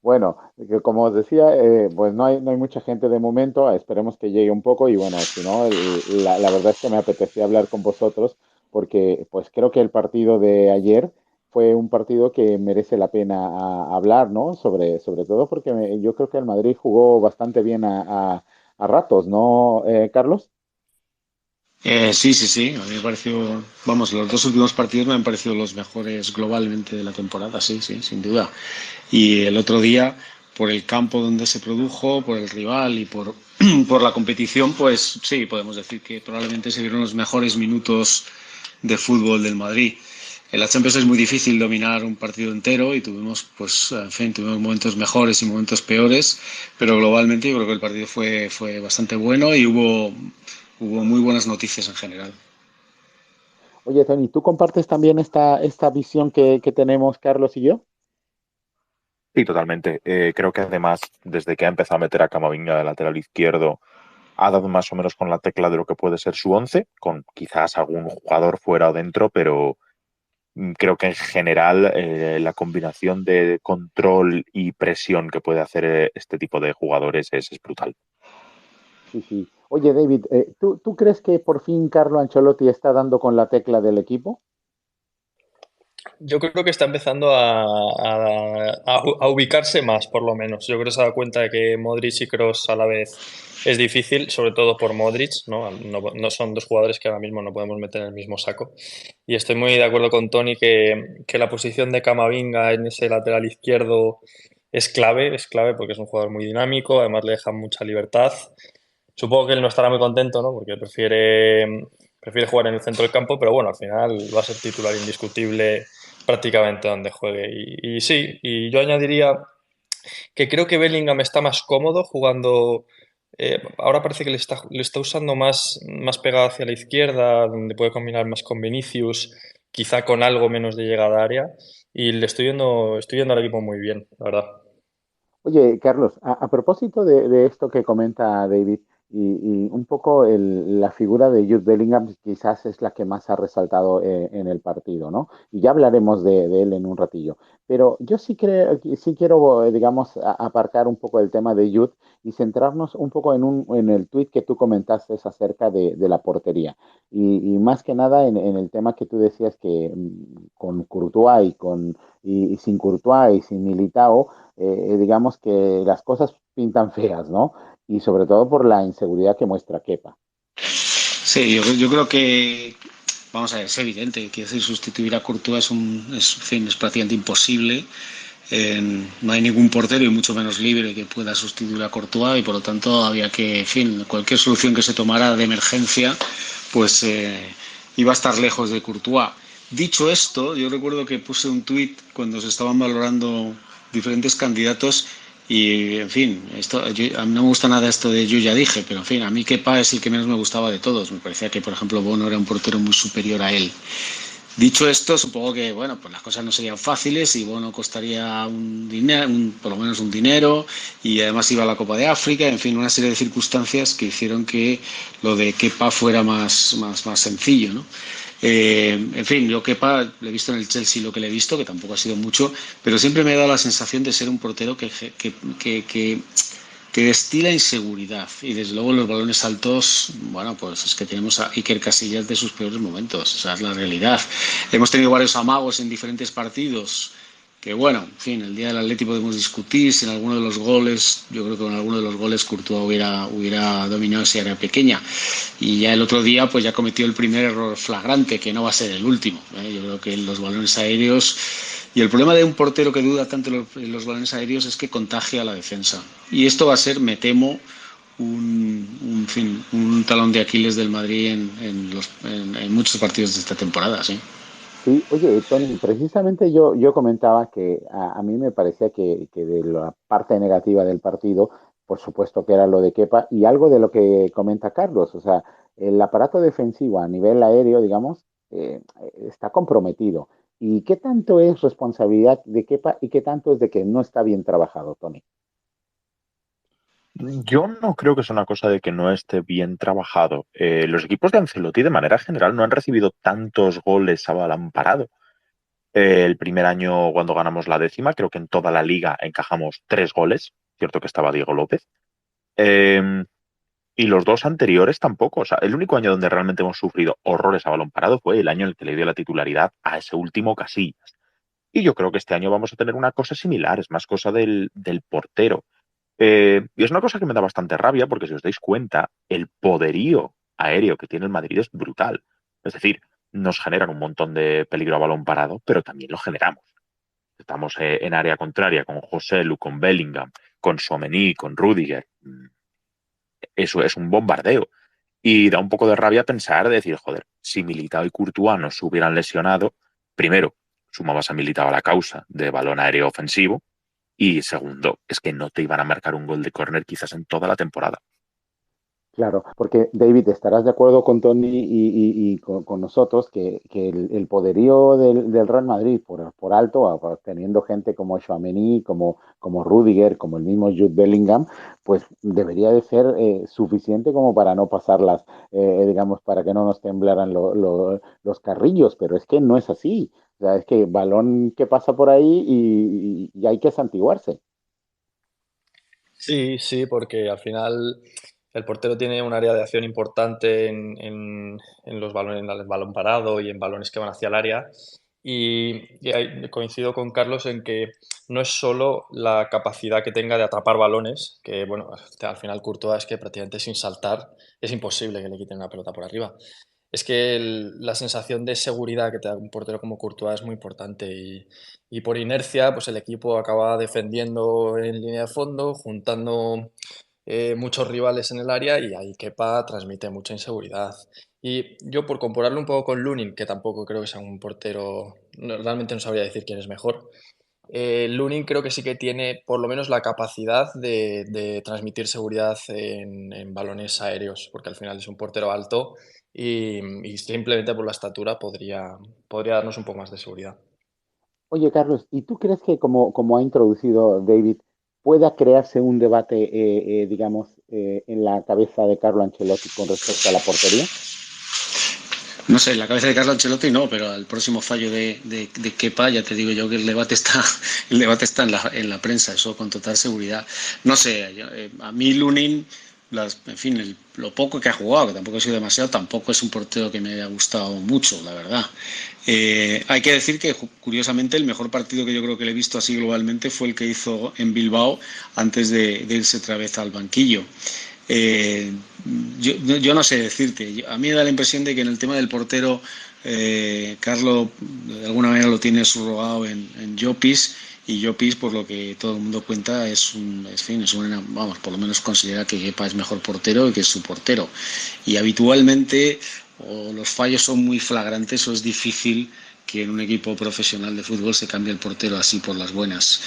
Bueno, que como os decía, pues no hay mucha gente de momento, esperemos que llegue un poco y bueno, si no, la verdad es que me apetecía hablar con vosotros porque pues creo que el partido de ayer fue un partido que merece la pena hablar, ¿no? Sobre todo porque yo creo que el Madrid jugó bastante bien a ratos, ¿no, Carlos? Sí, sí, sí. A mí me pareció, vamos, los dos últimos partidos me han parecido los mejores globalmente de la temporada, sí, sí, sin duda. Y el otro día, por el campo donde se produjo, por el rival y por la competición, pues sí, podemos decir que probablemente se vieron los mejores minutos de fútbol del Madrid. En la Champions es muy difícil dominar un partido entero y tuvimos, pues, en fin, tuvimos momentos mejores y momentos peores, pero globalmente yo creo que el partido fue bastante bueno y hubo muy buenas noticias en general. Oye, Tony, ¿tú compartes también esta visión que tenemos Carlos y yo? Sí, totalmente. Creo que además, desde que ha empezado a meter a Camavinga de lateral izquierdo, ha dado más o menos con la tecla de lo que puede ser su once, con quizás algún jugador fuera o dentro, pero creo que en general la combinación de control y presión que puede hacer este tipo de jugadores es brutal. Sí, sí. Oye, David, ¿tú crees que por fin Carlo Ancelotti está dando con la tecla del equipo? Yo creo que está empezando a ubicarse más, por lo menos. Yo creo que se ha dado cuenta de que Modric y Kroos a la vez es difícil, sobre todo por Modric, ¿no? No son dos jugadores que ahora mismo no podemos meter en el mismo saco. Y estoy muy de acuerdo con Tony que la posición de Camavinga en ese lateral izquierdo es clave porque es un jugador muy dinámico, además le deja mucha libertad. Supongo que él no estará muy contento, ¿no? Porque prefiere jugar en el centro del campo, pero bueno, al final va a ser titular indiscutible prácticamente donde juegue. Y sí, y yo añadiría que creo que Bellingham está más cómodo jugando. Ahora parece que le está usando más pegado hacia la izquierda, donde puede combinar más con Vinicius, quizá con algo menos de llegada a área. Y estoy viendo al equipo muy bien, la verdad. Oye, Carlos, a propósito de esto que comenta David, y un poco la figura de Jude Bellingham quizás es la que más ha resaltado en el partido, ¿no? Y ya hablaremos de él en un ratillo. Pero yo sí creo, sí quiero, digamos, aparcar un poco el tema de Jude y centrarnos un poco en el tuit que tú comentaste acerca de la portería. Y más que nada en el tema que tú decías que con Courtois y sin Courtois y sin Militao digamos que las cosas pintan feas, ¿no? Y sobre todo por la inseguridad que muestra Kepa. Sí, yo creo que, vamos a ver, es evidente que decir, sustituir a Courtois en fin, es prácticamente imposible. No hay ningún portero y mucho menos libre que pueda sustituir a Courtois y por lo tanto había que, en fin, cualquier solución que se tomara de emergencia, pues iba a estar lejos de Courtois. Dicho esto, yo recuerdo que puse un tuit cuando se estaban valorando diferentes candidatos y, en fin, a mí no me gusta nada esto de yo ya dije, pero en fin, a mí Kepa es el que menos me gustaba de todos. Me parecía que, por ejemplo, Bono era un portero muy superior a él. Dicho esto, supongo que bueno, pues las cosas no serían fáciles y bueno, costaría un dinero, por lo menos un dinero, y además iba a la Copa de África, en fin, una serie de circunstancias que hicieron que lo de Kepa fuera más sencillo, ¿no? En fin, yo Kepa le he visto en el Chelsea lo que le he visto, que tampoco ha sido mucho, pero siempre me ha dado la sensación de ser un portero que destila inseguridad. Y desde luego los balones altos, bueno, pues es que tenemos a Iker Casillas de sus peores momentos, esa es la realidad. Hemos tenido varios amagos en diferentes partidos, que bueno, en fin, el día del Atlético podemos discutir si en alguno de los goles, yo creo que en alguno de los goles Courtois hubiera dominado esa área pequeña. Y ya el otro día, pues ya cometió el primer error flagrante, que no va a ser el último. Yo creo que los balones aéreos y el problema de un portero que duda tanto en los balones aéreos es que contagia a la defensa. Y esto va a ser, me temo, un talón de Aquiles del Madrid en muchos partidos de esta temporada, ¿sí? Sí, oye, Tony, precisamente yo comentaba que a mí me parecía que de la parte negativa del partido, por supuesto que era lo de Kepa y algo de lo que comenta Carlos, o sea, el aparato defensivo a nivel aéreo, digamos, está comprometido. ¿Y qué tanto es responsabilidad de Kepa y qué tanto es de que no está bien trabajado, Tony? Yo no creo que sea una cosa de que no esté bien trabajado. Los equipos de Ancelotti, de manera general, no han recibido tantos goles a balón parado. El primer año, cuando ganamos la 10ª, creo que en toda la liga encajamos 3 goles. Cierto que estaba Diego López. Eh, y los 2 anteriores tampoco. O sea, el único año donde realmente hemos sufrido horrores a balón parado fue el año en el que le dio la titularidad a ese último Casillas. Y yo creo que este año vamos a tener una cosa similar, es más cosa del portero. Y es una cosa que me da bastante rabia porque si os dais cuenta, el poderío aéreo que tiene el Madrid es brutal. Es decir, nos generan un montón de peligro a balón parado, pero también lo generamos. Estamos en área contraria con José Lu, con Bellingham, con Tchouaméni, con Rudiger. Eso es un bombardeo. Y da un poco de rabia pensar, de decir, joder, si Militao y Courtois no se hubieran lesionado, primero, sumabas a Militao a la causa de balón aéreo ofensivo, y segundo, es que no te iban a marcar un gol de córner quizás en toda la temporada. Claro, porque David, estarás de acuerdo con Tony y con nosotros que el poderío del Real Madrid por alto, teniendo gente como Tchouaméni, como Rudiger, como el mismo Jude Bellingham, pues debería de ser suficiente como para no pasarlas, digamos, para que no nos temblaran los carrillos, pero es que no es así. O sea, es que balón que pasa por ahí y hay que santiguarse. Sí, sí, porque al final el portero tiene un área de acción importante en los balones, en el balón parado y en balones que van hacia el área. Y coincido con Carlos en que no es solo la capacidad que tenga de atrapar balones, que bueno, al final Courtois es que prácticamente sin saltar es imposible que le quiten una pelota por arriba. Es que la sensación de seguridad que te da un portero como Courtois es muy importante y por inercia pues el equipo acaba defendiendo en línea de fondo, juntando muchos rivales en el área y ahí Kepa transmite mucha inseguridad. Y yo por compararlo un poco con Lunin, que tampoco creo que sea un portero, realmente no sabría decir quién es mejor, Lunin creo que sí que tiene por lo menos la capacidad de transmitir seguridad en balones aéreos, porque al final es un portero alto y simplemente por la estatura podría darnos un poco más de seguridad. Oye, Carlos, ¿y tú crees que como ha introducido David, pueda crearse un debate, digamos, en la cabeza de Carlo Ancelotti con respecto a la portería? No sé, en la cabeza de Carlo Ancelotti no, pero al próximo fallo de Kepa ya te digo yo que el debate está en la prensa, eso con total seguridad. No sé, a mí Lunin, en fin, lo poco que ha jugado, que tampoco ha sido demasiado, tampoco es un portero que me haya gustado mucho, la verdad. Hay que decir que, curiosamente, el mejor partido que yo creo que le he visto así globalmente fue el que hizo en Bilbao antes de irse otra vez al banquillo. Eh, yo no sé decirte. A mí me da la impresión de que en el tema del portero, Carlos de alguna manera lo tiene subrogado en Llopis, y Llopis, por lo que todo el mundo cuenta, vamos, por lo menos considera que Kepa es mejor portero y que es su portero. Y habitualmente o los fallos son muy flagrantes o es difícil que en un equipo profesional de fútbol se cambie el portero así por las buenas.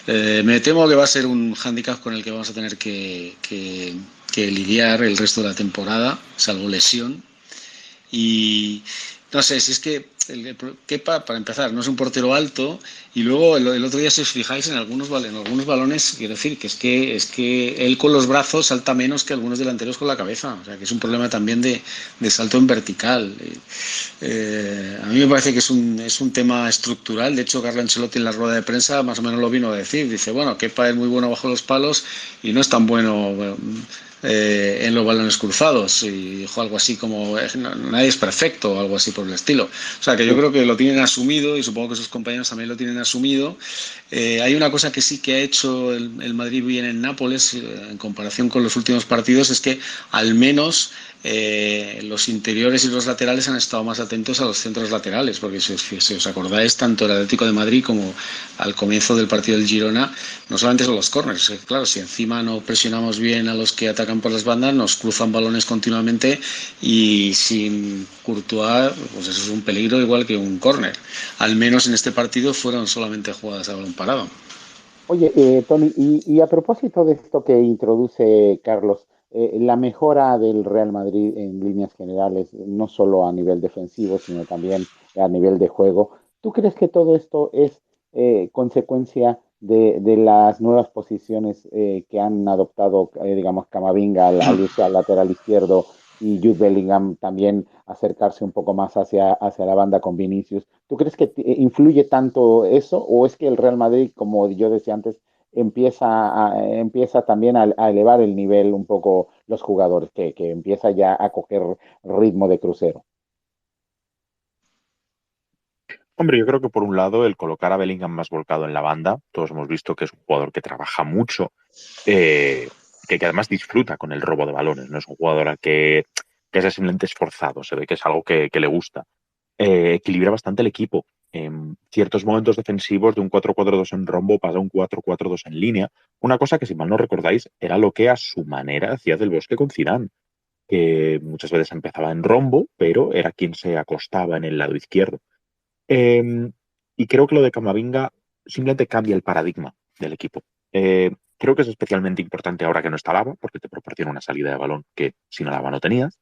Me temo que va a ser un hándicap con el que vamos a tener que lidiar el resto de la temporada, salvo lesión. Y no sé, si es que Kepa, para empezar, no es un portero alto, y luego el otro día, si os fijáis, en algunos balones, quiero decir que él con los brazos salta menos que algunos delanteros con la cabeza, o sea que es un problema también de salto en vertical. A mí me parece que es un tema estructural. De hecho, Carlo Ancelotti en la rueda de prensa más o menos lo vino a decir. Dice, bueno, Kepa es muy bueno bajo los palos y no es tan bueno en los balones cruzados. Y dijo algo así como, nadie es perfecto o algo así por el estilo. O sea, que yo Sí. creo que lo tienen asumido y supongo que sus compañeros también lo tienen asumido. Hay una cosa que sí que ha hecho el Madrid bien en Nápoles, en comparación con los últimos partidos, es que al menos los interiores y los laterales han estado más atentos a los centros laterales, porque si os acordáis, tanto el Atlético de Madrid como al comienzo del partido del Girona, no solamente son los córners, claro, si encima no presionamos bien a los que atacan por las bandas, nos cruzan balones continuamente y sin Courtois, pues eso es un peligro igual que un córner. Al menos en este partido fueron solamente jugadas a balón parado. Oye, Tony, y a propósito de esto que introduce Carlos, la mejora del Real Madrid en líneas generales, no solo a nivel defensivo, sino también a nivel de juego, ¿tú crees que todo esto es consecuencia de las nuevas posiciones que han adoptado, digamos, Camavinga al irse al lateral izquierdo y Jude Bellingham también acercarse un poco más hacia la banda con Vinicius. ¿Tú crees que influye tanto eso o es que el Real Madrid, como yo decía antes, empieza también a elevar el nivel un poco los jugadores, que empieza ya a coger ritmo de crucero? Hombre, yo creo que por un lado el colocar a Bellingham más volcado en la banda, todos hemos visto que es un jugador que trabaja mucho, eh, que además disfruta con el robo de balones, no es un jugador que es simplemente esforzado, se ve que es algo que le gusta. Equilibra bastante el equipo. En ciertos momentos defensivos de un 4-4-2 en rombo pasa a un 4-4-2 en línea, una cosa que si mal no recordáis era lo que a su manera hacía Del Bosque con Zidane, que muchas veces empezaba en rombo, pero era quien se acostaba en el lado izquierdo. Eh, y creo que lo de Camavinga simplemente cambia el paradigma del equipo. Creo que es especialmente importante ahora que no está Lava, porque te proporciona una salida de balón que sin Lava no tenías.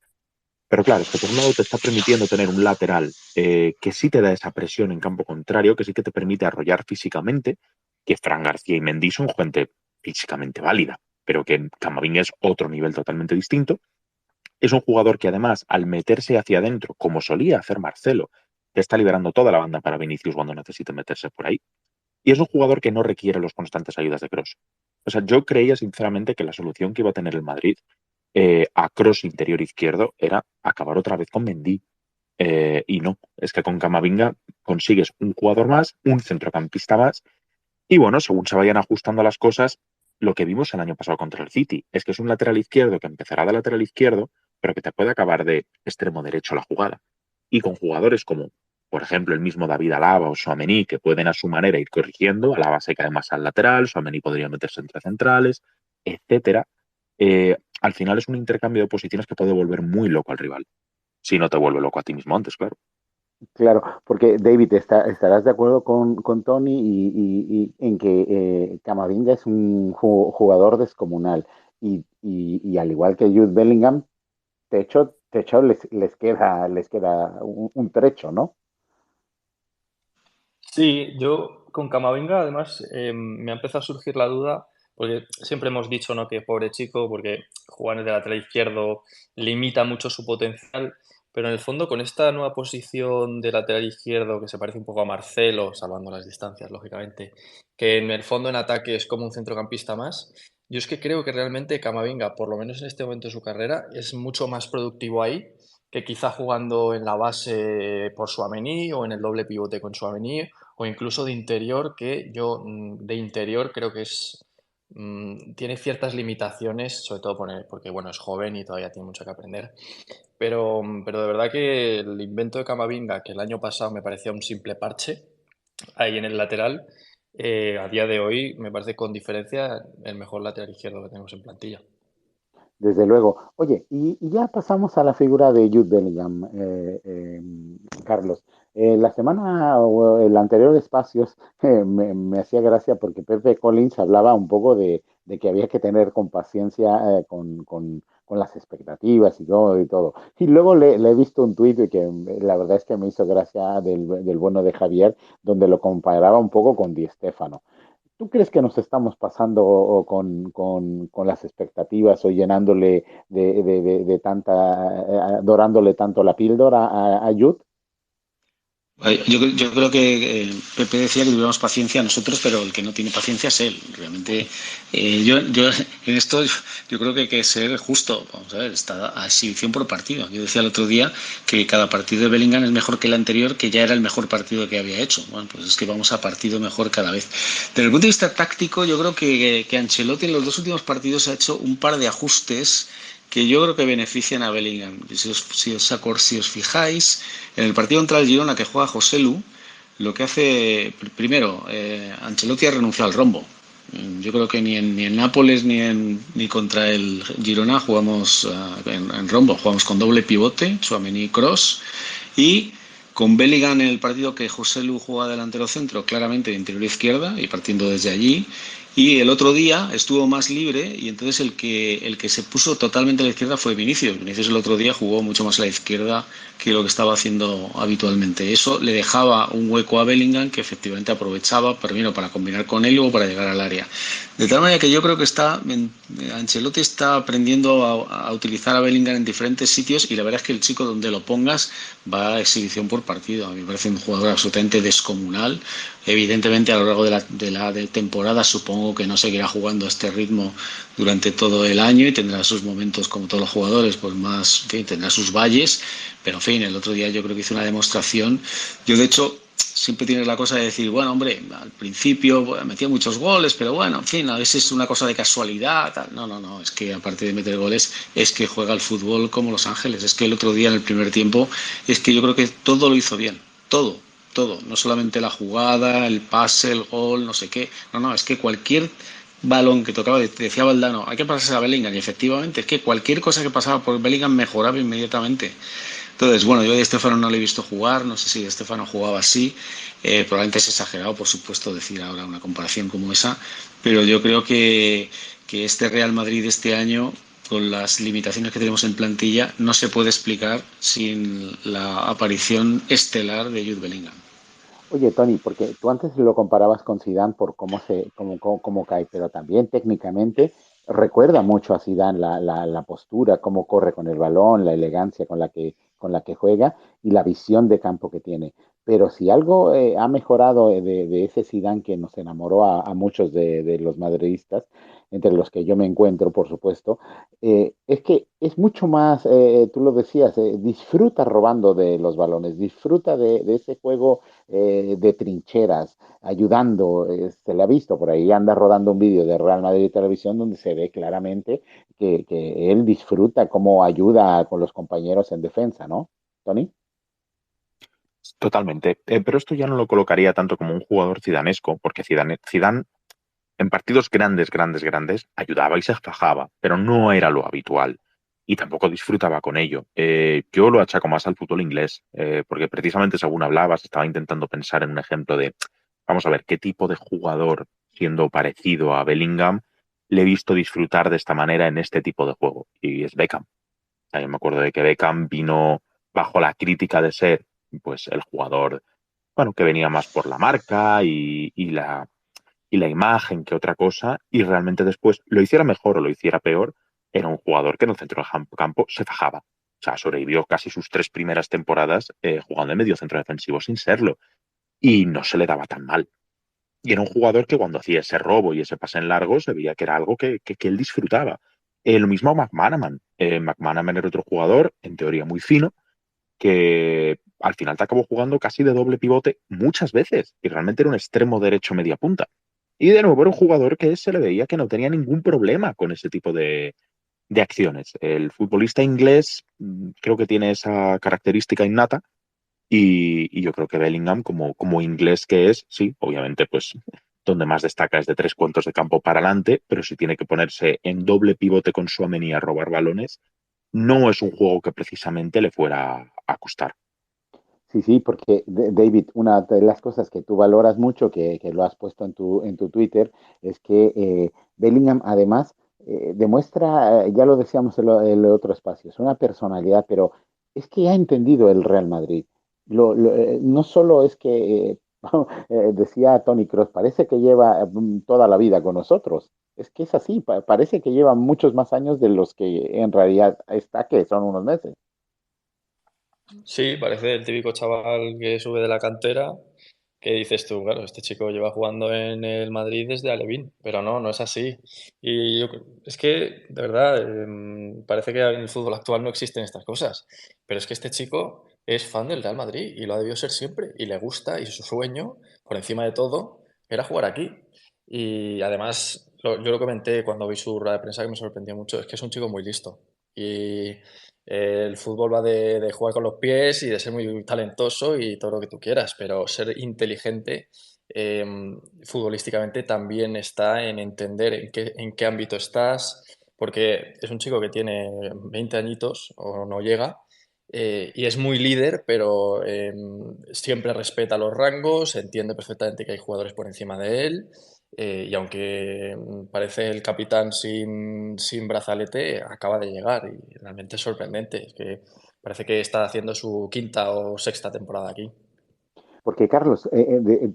Pero claro, es que por un lado te está permitiendo tener un lateral que sí te da esa presión en campo contrario, que sí que te permite arrollar físicamente, que Fran García y Mendy son gente físicamente válida, pero que Camavinga es otro nivel totalmente distinto. Es un jugador que además, al meterse hacia adentro, como solía hacer Marcelo, te está liberando toda la banda para Vinicius cuando necesite meterse por ahí. Y es un jugador que no requiere los constantes ayudas de Kroos. O sea, yo creía sinceramente que la solución que iba a tener el Madrid a Kroos interior izquierdo era acabar otra vez con Mendy. Y no, es que con Camavinga consigues un jugador más, un centrocampista más, y bueno, según se vayan ajustando las cosas, lo que vimos el año pasado contra el City es que es un lateral izquierdo que empezará de lateral izquierdo, pero que te puede acabar de extremo derecho la jugada. Y con jugadores como, por ejemplo, el mismo David Alaba o Tchouaméni, que pueden a su manera ir corrigiendo, Alaba se cae más al lateral, Tchouaméni podría meterse entre centrales, etcétera. Al final es un intercambio de posiciones que puede volver muy loco al rival, si no te vuelve loco a ti mismo antes, claro. Claro, porque David, estarás de acuerdo con Tony y en que Camavinga es un jugador descomunal y al igual que Jude Bellingham, techo les queda un trecho, ¿no? Sí, yo con Camavinga además me ha empezado a surgir la duda, porque siempre hemos dicho, ¿no?, que pobre chico, porque jugar de lateral izquierdo limita mucho su potencial, pero en el fondo con esta nueva posición de lateral izquierdo que se parece un poco a Marcelo, salvando las distancias, lógicamente, que en el fondo en ataque es como un centrocampista más, yo es que creo que realmente Camavinga, por lo menos en este momento de su carrera, es mucho más productivo ahí que quizá jugando en la base por Tchouaméni o en el doble pivote con Tchouaméni o incluso de interior, que yo de interior creo que tiene ciertas limitaciones, sobre todo porque bueno, es joven y todavía tiene mucho que aprender. Pero de verdad que el invento de Camavinga, que el año pasado me parecía un simple parche, ahí en el lateral, a día de hoy me parece con diferencia el mejor lateral izquierdo que tenemos en plantilla. Desde luego. Oye, y ya pasamos a la figura de Jude Bellingham, Carlos. La semana o el anterior espacios me hacía gracia porque Pepe Collins hablaba un poco de que había que tener con paciencia con las expectativas y todo. Y luego le he visto un tuit que la verdad es que me hizo gracia del bueno de Javier, donde lo comparaba un poco con Di Stéfano. ¿Tú crees que nos estamos pasando con las expectativas o llenándole de dorándole tanto la píldora a Jude? Yo creo que Pepe decía que tuviéramos paciencia nosotros, pero el que no tiene paciencia es él. Realmente, yo en esto yo creo que hay que ser justo. Vamos a ver, está a exhibición por partido. Yo decía el otro día que cada partido de Bellingham es mejor que el anterior, que ya era el mejor partido que había hecho. Bueno, pues es que vamos a partido mejor cada vez. Desde el punto de vista táctico, yo creo que Ancelotti en los dos últimos partidos ha hecho un par de ajustes que yo creo que benefician a Bellingham. Si os fijáis, en el partido contra el Girona que juega José Lu, lo que hace, primero, Ancelotti ha renunciado al rombo. Yo creo que ni en Nápoles ni contra el Girona jugamos en rombo, jugamos con doble pivote, Tchouaméni Cross, y con Bellingham en el partido que José Lu juega delantero centro, claramente de interior izquierda y partiendo desde allí, Y el otro día estuvo más libre y entonces el que se puso totalmente a la izquierda fue Vinicius. Vinicius el otro día jugó mucho más a la izquierda que lo que estaba haciendo habitualmente. Eso le dejaba un hueco a Bellingham que efectivamente aprovechaba primero para combinar con él y luego para llegar al área. De tal manera que yo creo que Ancelotti está aprendiendo a utilizar a Bellingham en diferentes sitios y la verdad es que el chico donde lo pongas va a exhibición por partido. A mí me parece un jugador absolutamente descomunal. Evidentemente a lo largo de la temporada supongo que no seguirá jugando a este ritmo durante todo el año y tendrá sus momentos como todos los jugadores, pues más, en fin, tendrá sus valles, pero en fin, el otro día yo creo que hizo una demostración. Yo de hecho siempre tienes la cosa de decir, bueno, hombre, al principio bueno, metía muchos goles, pero bueno, en fin, a veces es una cosa de casualidad. Tal. No, no, no, es que aparte de meter goles, es que juega al fútbol como Los Ángeles. Es que el otro día en el primer tiempo, es que yo creo que todo lo hizo bien, todo, todo, no solamente la jugada, el pase, el gol, no sé qué. No, no, es que cualquier balón que tocaba, decía Valdano, hay que pasarse a Bellingham, y efectivamente, es que cualquier cosa que pasaba por Bellingham mejoraba inmediatamente. Entonces, bueno, yo a Di Stéfano no le he visto jugar, no sé si Di Stéfano jugaba así, probablemente es exagerado, por supuesto, decir ahora una comparación como esa, pero yo creo que este Real Madrid de este año, con las limitaciones que tenemos en plantilla, no se puede explicar sin la aparición estelar de Jude Bellingham. Oye, Tony, porque tú antes lo comparabas con Zidane por cómo cae, pero también técnicamente recuerda mucho a Zidane la postura, cómo corre con el balón, la elegancia con la que juega y la visión de campo que tiene. Pero si algo ha mejorado de ese Zidane que nos enamoró a muchos de los madridistas, entre los que yo me encuentro, por supuesto, es que es mucho más, tú lo decías, disfruta robando de los balones, disfruta de ese juego de trincheras, ayudando. Se le ha visto por ahí, anda rodando un vídeo de Real Madrid Televisión donde se ve claramente que él disfruta cómo ayuda con los compañeros en defensa, ¿no, Tony? Totalmente. Pero esto ya no lo colocaría tanto como un jugador zidanesco, porque Zidane en partidos grandes, grandes, grandes, ayudaba y se fajaba, pero no era lo habitual. Y tampoco disfrutaba con ello. Yo lo achaco más al fútbol inglés, porque precisamente según hablabas, estaba intentando pensar en un ejemplo de, vamos a ver, qué tipo de jugador, siendo parecido a Bellingham, le he visto disfrutar de esta manera en este tipo de juego. Y es Beckham. O sea, yo me acuerdo de que Beckham vino bajo la crítica de ser, pues, el jugador, bueno, que venía más por la marca y la imagen que otra cosa, y realmente después lo hiciera mejor o lo hiciera peor, era un jugador que en el centro del campo se fajaba. O sea, sobrevivió casi sus 3 primeras temporadas jugando en medio centro defensivo sin serlo, y no se le daba tan mal. Y era un jugador que cuando hacía ese robo y ese pase en largo se veía que era algo que él disfrutaba. Lo mismo McManaman. McManaman era otro jugador, en teoría muy fino, que al final te acabó jugando casi de doble pivote muchas veces y realmente era un extremo derecho media punta. Y de nuevo era un jugador que se le veía que no tenía ningún problema con ese tipo de acciones. El futbolista inglés creo que tiene esa característica innata y yo creo que Bellingham, como inglés que es, sí, obviamente pues donde más destaca es de 3 cuartos de campo para adelante, pero si tiene que ponerse en doble pivote con Tchouaméni a robar balones, no es un juego que precisamente le fuera a costar. Sí, sí, porque David, una de las cosas que tú valoras mucho, que lo has puesto en tu Twitter, es que Bellingham además demuestra, ya lo decíamos en el otro espacio, es una personalidad, pero es que ha entendido el Real Madrid. No solo es que, decía Tony Cross, parece que lleva toda la vida con nosotros. Es que es así, parece que lleva muchos más años de los que en realidad está, que son unos meses. Sí, parece el típico chaval que sube de la cantera, que dices tú, claro, este chico lleva jugando en el Madrid desde Alevín, pero no, no es así. Es que, de verdad, parece que en el fútbol actual no existen estas cosas, pero es que este chico es fan del Real Madrid y lo ha debido ser siempre, y le gusta, y su sueño, por encima de todo, era jugar aquí. Y además, yo lo comenté cuando vi su rueda de prensa que me sorprendió mucho, es que es un chico muy listo. Y el fútbol va de jugar con los pies y de ser muy talentoso y todo lo que tú quieras, pero ser inteligente eh, futbolísticamente también está en entender en qué ámbito estás, porque es un chico que tiene 20 añitos o no llega. Y es muy líder, pero siempre respeta los rangos, entiende perfectamente que hay jugadores por encima de él, Y aunque parece el capitán sin brazalete, acaba de llegar y realmente es sorprendente. Es que parece que está haciendo su quinta o sexta temporada aquí. Porque, Carlos,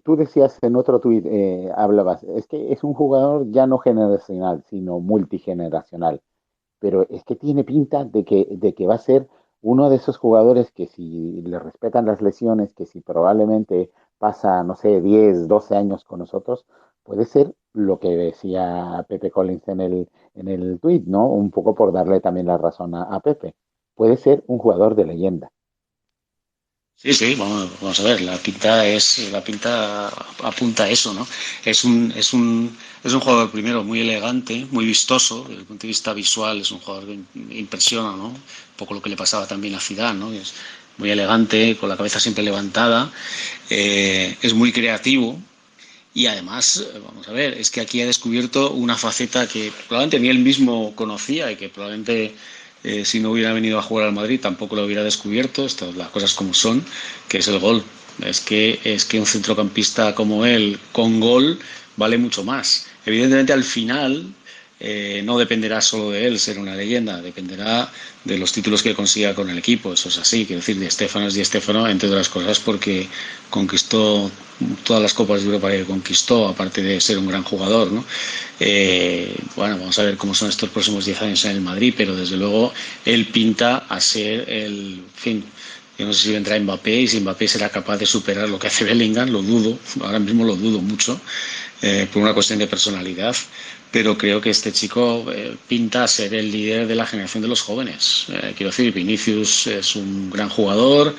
tú decías en otro tuit, hablabas, es que es un jugador ya no generacional, sino multigeneracional. Pero es que tiene pinta de que va a ser uno de esos jugadores que si le respetan las lesiones, que si probablemente pasa, no sé, 10 12 años con nosotros, puede ser lo que decía Pepe Collins en el tuit, ¿no? Un poco por darle también la razón a Pepe. Puede ser un jugador de leyenda. Sí, sí, vamos a ver, la pinta apunta a eso, ¿no? Es un jugador primero muy elegante, muy vistoso, desde el punto de vista visual es un jugador que impresiona, ¿no? Un poco lo que le pasaba también a Zidane, ¿no? Es muy elegante, con la cabeza siempre levantada, es muy creativo y además, vamos a ver, es que aquí ha descubierto una faceta que probablemente ni él mismo conocía y que probablemente si no hubiera venido a jugar al Madrid tampoco lo hubiera descubierto, estas las cosas como son, que es el gol. Es que un centrocampista como él con gol vale mucho más. Evidentemente al final no dependerá solo de él ser una leyenda, dependerá de los títulos que consiga con el equipo, eso es así, quiero decir, Di Stéfano es Di Stéfano, entre otras cosas porque conquistó todas las Copas de Europa que conquistó, aparte de ser un gran jugador, ¿no? Bueno, vamos a ver cómo son estos próximos 10 años en el Madrid, pero desde luego él pinta a ser el, en fin, yo no sé si vendrá Mbappé y si Mbappé será capaz de superar lo que hace Bellingham, lo dudo, ahora mismo lo dudo mucho, por una cuestión de personalidad, pero creo que este chico pinta a ser el líder de la generación de los jóvenes. Quiero decir, Vinicius es un gran jugador,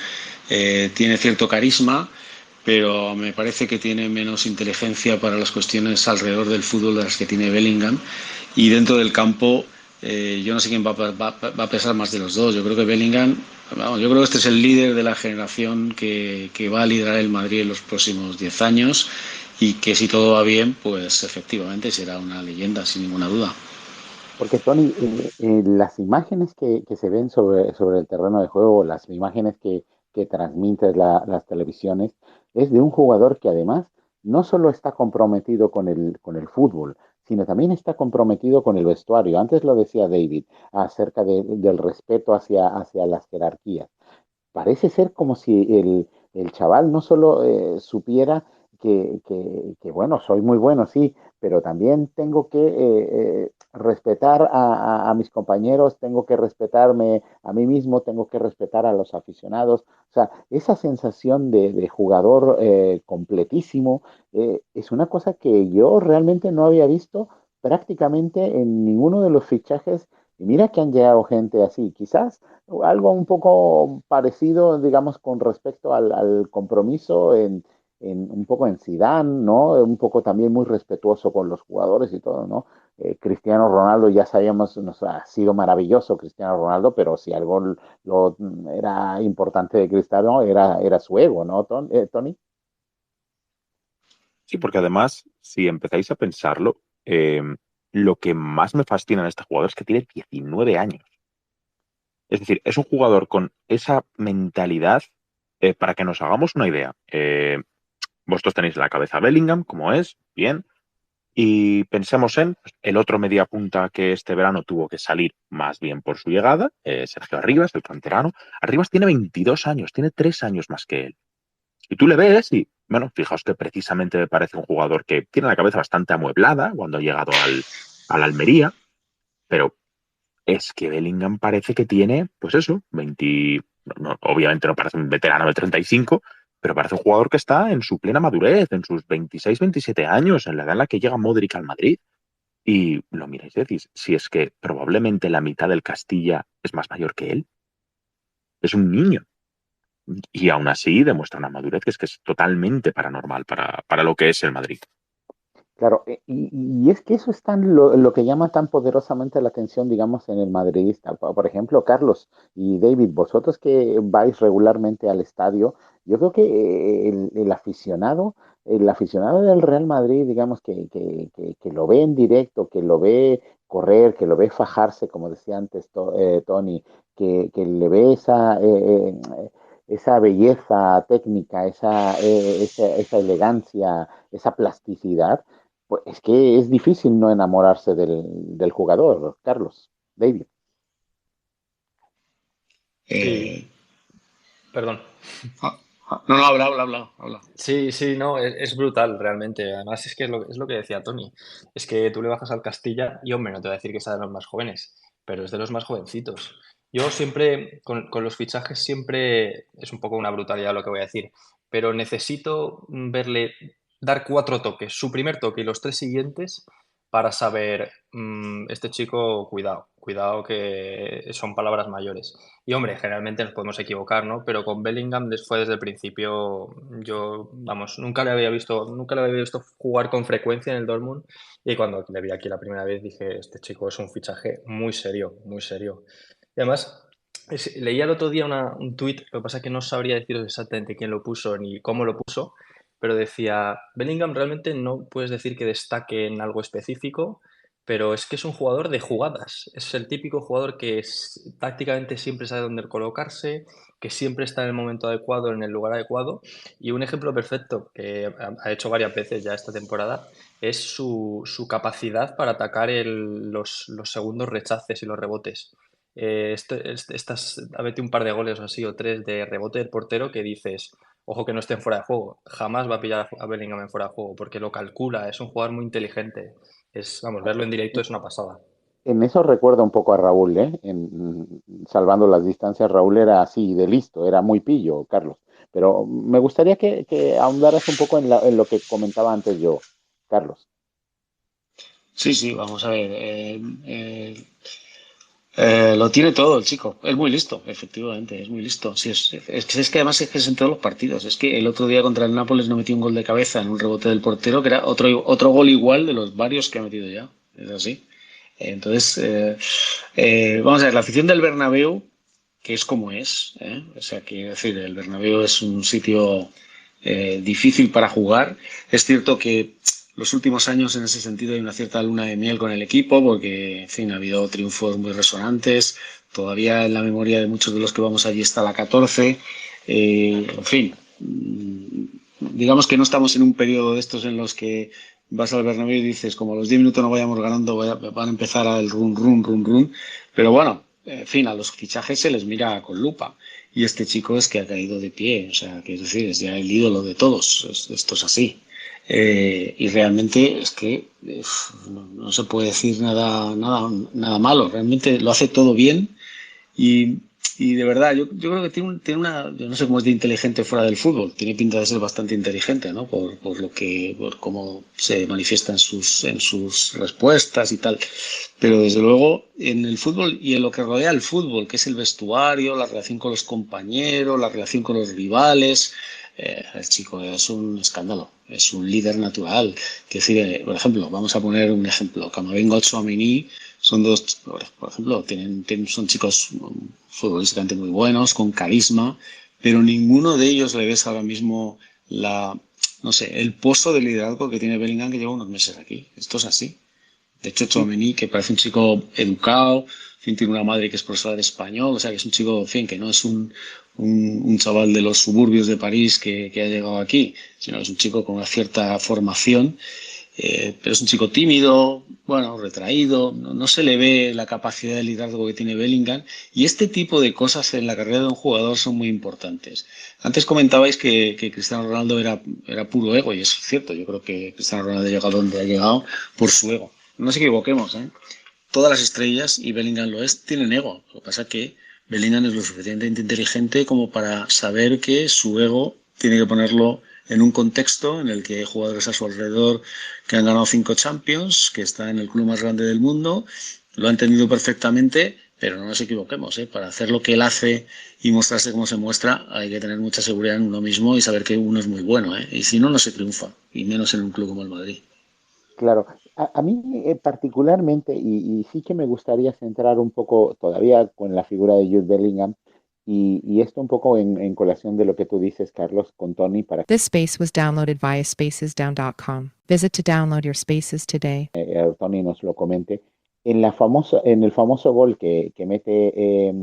tiene cierto carisma, pero me parece que tiene menos inteligencia para las cuestiones alrededor del fútbol de las que tiene Bellingham. Y dentro del campo, yo no sé quién va a pesar más de los dos. Yo creo que Bellingham, vamos, yo creo que este es el líder de la generación que va a liderar el Madrid en los próximos 10 años y que si todo va bien, pues efectivamente será una leyenda, sin ninguna duda. Porque, Tony, las imágenes que se ven sobre el terreno de juego, las imágenes que transmiten las televisiones, es de un jugador que además no solo está comprometido con el fútbol, sino también está comprometido con el vestuario. Antes lo decía David acerca del respeto hacia las jerarquías. Parece ser como si el chaval no solo supiera bueno, soy muy bueno, sí, pero también tengo que respetar a mis compañeros, tengo que respetarme a mí mismo, tengo que respetar a los aficionados. O sea, esa sensación de jugador completísimo es una cosa que yo realmente no había visto prácticamente en ninguno de los fichajes. Y mira que han llegado gente así, quizás algo un poco parecido, digamos, con respecto al compromiso un poco en Zidane, ¿no? Un poco también muy respetuoso con los jugadores y todo, ¿no? Cristiano Ronaldo, ya sabíamos, nos ha sido maravilloso Cristiano Ronaldo, pero si algo era importante de Cristiano era su ego, ¿no, Tony? Sí, porque además, si empezáis a pensarlo, lo que más me fascina en este jugador es que tiene 19 años. Es decir, es un jugador con esa mentalidad, para que nos hagamos una idea. Vosotros tenéis en la cabeza a Bellingham, como es, bien, y pensemos en pues, el otro media punta que este verano tuvo que salir más bien por su llegada, Sergio Arribas, el canterano. Arribas tiene 22 años, tiene 3 años más que él. Y tú le ves y, bueno, fijaos que precisamente me parece un jugador que tiene la cabeza bastante amueblada cuando ha llegado al Almería, pero es que Bellingham parece que tiene, pues eso, 20, obviamente no parece un veterano de 35, pero parece un jugador que está en su plena madurez, en sus 26, 27 años, en la edad en la que llega Modric al Madrid. Y lo miráis y decís, si es que probablemente la mitad del Castilla es más mayor que él, es un niño. Y aún así demuestra una madurez que es totalmente paranormal para lo que es el Madrid. Claro, y es que eso es lo que llama tan poderosamente la atención, digamos, en el madridista. Por ejemplo, Carlos y David, vosotros que vais regularmente al estadio, yo creo que el aficionado del Real Madrid, digamos, que lo ve en directo, que lo ve correr, que lo ve fajarse, como decía antes Tony, que le ve esa belleza técnica, esa elegancia, esa plasticidad. Pues es que es difícil no enamorarse del jugador, Carlos, David. Sí, Eh, perdón. no, no, habla. Sí, sí, no, es brutal realmente. Además, es que es lo que decía Tony. Es que tú le bajas al Castilla y, hombre, no te voy a decir que sea de los más jóvenes, pero es de los más jovencitos. Yo siempre, con los fichajes, siempre es un poco una brutalidad lo que voy a decir, pero necesito verle dar 4 toques, su primer toque y los 3 siguientes, para saber, este chico, cuidado, cuidado que son palabras mayores. Y hombre, generalmente nos podemos equivocar, ¿no? Pero con Bellingham fue desde el principio, yo, vamos, nunca le había visto jugar con frecuencia en el Dortmund, y cuando le vi aquí la primera vez dije, este chico es un fichaje muy serio, muy serio. Y además, leía el otro día un tuit, lo que pasa es que no sabría deciros exactamente quién lo puso ni cómo lo puso, pero decía, Bellingham realmente no puedes decir que destaque en algo específico, pero es que es un jugador de jugadas. Es el típico jugador que tácticamente siempre sabe dónde colocarse, que siempre está en el momento adecuado, en el lugar adecuado. Y un ejemplo perfecto que ha hecho varias veces ya esta temporada es su capacidad para atacar los segundos rechaces y los rebotes. Ha metido un par de goles o así, o 3 de rebote del portero, que dices, ojo que no esté en fuera de juego. Jamás va a pillar a Bellingham en fuera de juego, porque lo calcula, es un jugador muy inteligente. Vamos, verlo en directo es una pasada. En eso recuerda un poco a Raúl, ¿eh? Salvando las distancias, Raúl era así de listo, era muy pillo, Carlos. Pero me gustaría que ahondaras un poco en lo que comentaba antes yo, Carlos. Sí, sí, vamos a ver. Lo tiene todo el chico. Es muy listo, efectivamente, es muy listo. Sí, es que además es que es en todos los partidos. Es que el otro día contra el Nápoles no metió un gol de cabeza en un rebote del portero, que era otro gol igual de los varios que ha metido ya. Es así. Entonces, vamos a ver, la afición del Bernabéu, que es como es, ¿eh? O sea, quiero decir, el Bernabéu es un sitio difícil para jugar. Es cierto que los últimos años en ese sentido hay una cierta luna de miel con el equipo porque, en fin, ha habido triunfos muy resonantes. Todavía en la memoria de muchos de los que vamos allí está la 14. En fin, digamos que no estamos en un periodo de estos en los que vas al Bernabéu y dices, como a los 10 minutos no vayamos ganando, van a empezar el run, run, run, run. Pero bueno, en fin, a los fichajes se les mira con lupa. Y este chico es que ha caído de pie, o sea, que es decir, es ya el ídolo de todos. Esto es así. Y realmente es que no se puede decir nada malo. Realmente lo hace todo bien y, y de verdad, yo creo que tiene una, yo no sé cómo es de inteligente fuera del fútbol, tiene pinta de ser bastante inteligente, ¿no? Por cómo se manifiesta en sus respuestas y tal. Pero desde luego, en el fútbol y en lo que rodea el fútbol, que es el vestuario, la relación con los compañeros, la relación con los rivales, el chico es un escándalo, es un líder natural. Que decir, por ejemplo, vamos a poner un ejemplo, Camavinga o Tchouaméni son dos, por ejemplo, son chicos futbolísticamente muy buenos, con carisma, pero ninguno de ellos le ves ahora mismo no sé, el pozo de liderazgo que tiene Bellingham, que lleva unos meses aquí. Esto es así. De hecho, Sí, Tchouaméni, que parece un chico educado, en fin, tiene una madre que es profesora de español, o sea, que es un chico, en fin, que no es un chaval de los suburbios de París que ha llegado aquí, sino que es un chico con una cierta formación, pero es un chico tímido, bueno, retraído, no se le ve la capacidad de liderazgo que tiene Bellingham, y este tipo de cosas en la carrera de un jugador son muy importantes. Antes comentabais que Cristiano Ronaldo era puro ego, y eso es cierto, yo creo que Cristiano Ronaldo ha llegado donde ha llegado por su ego. No nos equivoquemos, ¿eh? Todas las estrellas, y Bellingham lo es, tienen ego. Lo que pasa es que Bellingham es lo suficientemente inteligente como para saber que su ego tiene que ponerlo en un contexto en el que hay jugadores a su alrededor que han ganado 5 Champions, que está en el club más grande del mundo, lo ha entendido perfectamente, pero no nos equivoquemos, ¿eh? Para hacer lo que él hace y mostrarse como se muestra, hay que tener mucha seguridad en uno mismo y saber que uno es muy bueno, ¿eh? Y si no, no se triunfa, y menos en un club como el Madrid. claro. A mí particularmente, y sí que me gustaría centrar un poco todavía con la figura de Jude Bellingham, y esto un poco en colación de lo que tú dices, Carlos, con Tony, para This space was downloaded via spacesdown.com. Visit to download your spaces today. Tony nos lo comente, en el famoso gol que mete,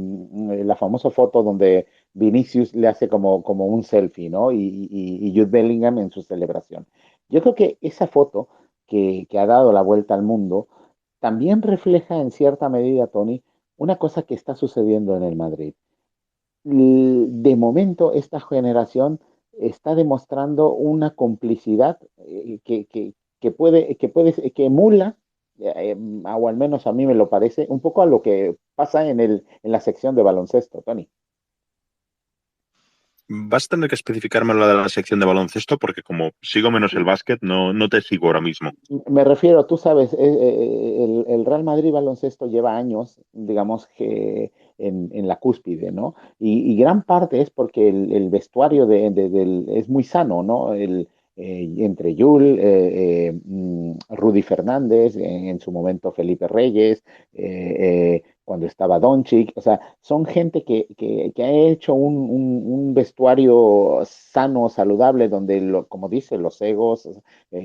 la famosa foto donde Vinicius le hace como un selfie, ¿no? Y Jude Bellingham en su celebración. Yo creo que esa foto que ha dado la vuelta al mundo, también refleja en cierta medida, Tony, una cosa que está sucediendo en el Madrid. De momento, esta generación está demostrando una complicidad que emula, o al menos a mí me lo parece, un poco a lo que pasa en la sección de baloncesto, Tony. Vas a tener que especificarme lo de la sección de baloncesto porque como sigo menos el básquet, no te sigo ahora mismo. Me refiero, tú sabes, el Real Madrid baloncesto lleva años, digamos que en la cúspide, ¿no? Y gran parte es porque el vestuario es muy sano, ¿no? Entre Yul, Rudy Fernández, en su momento Felipe Reyes, cuando estaba Doncic, o sea, son gente que ha hecho un vestuario sano, saludable, donde, como dice, los egos,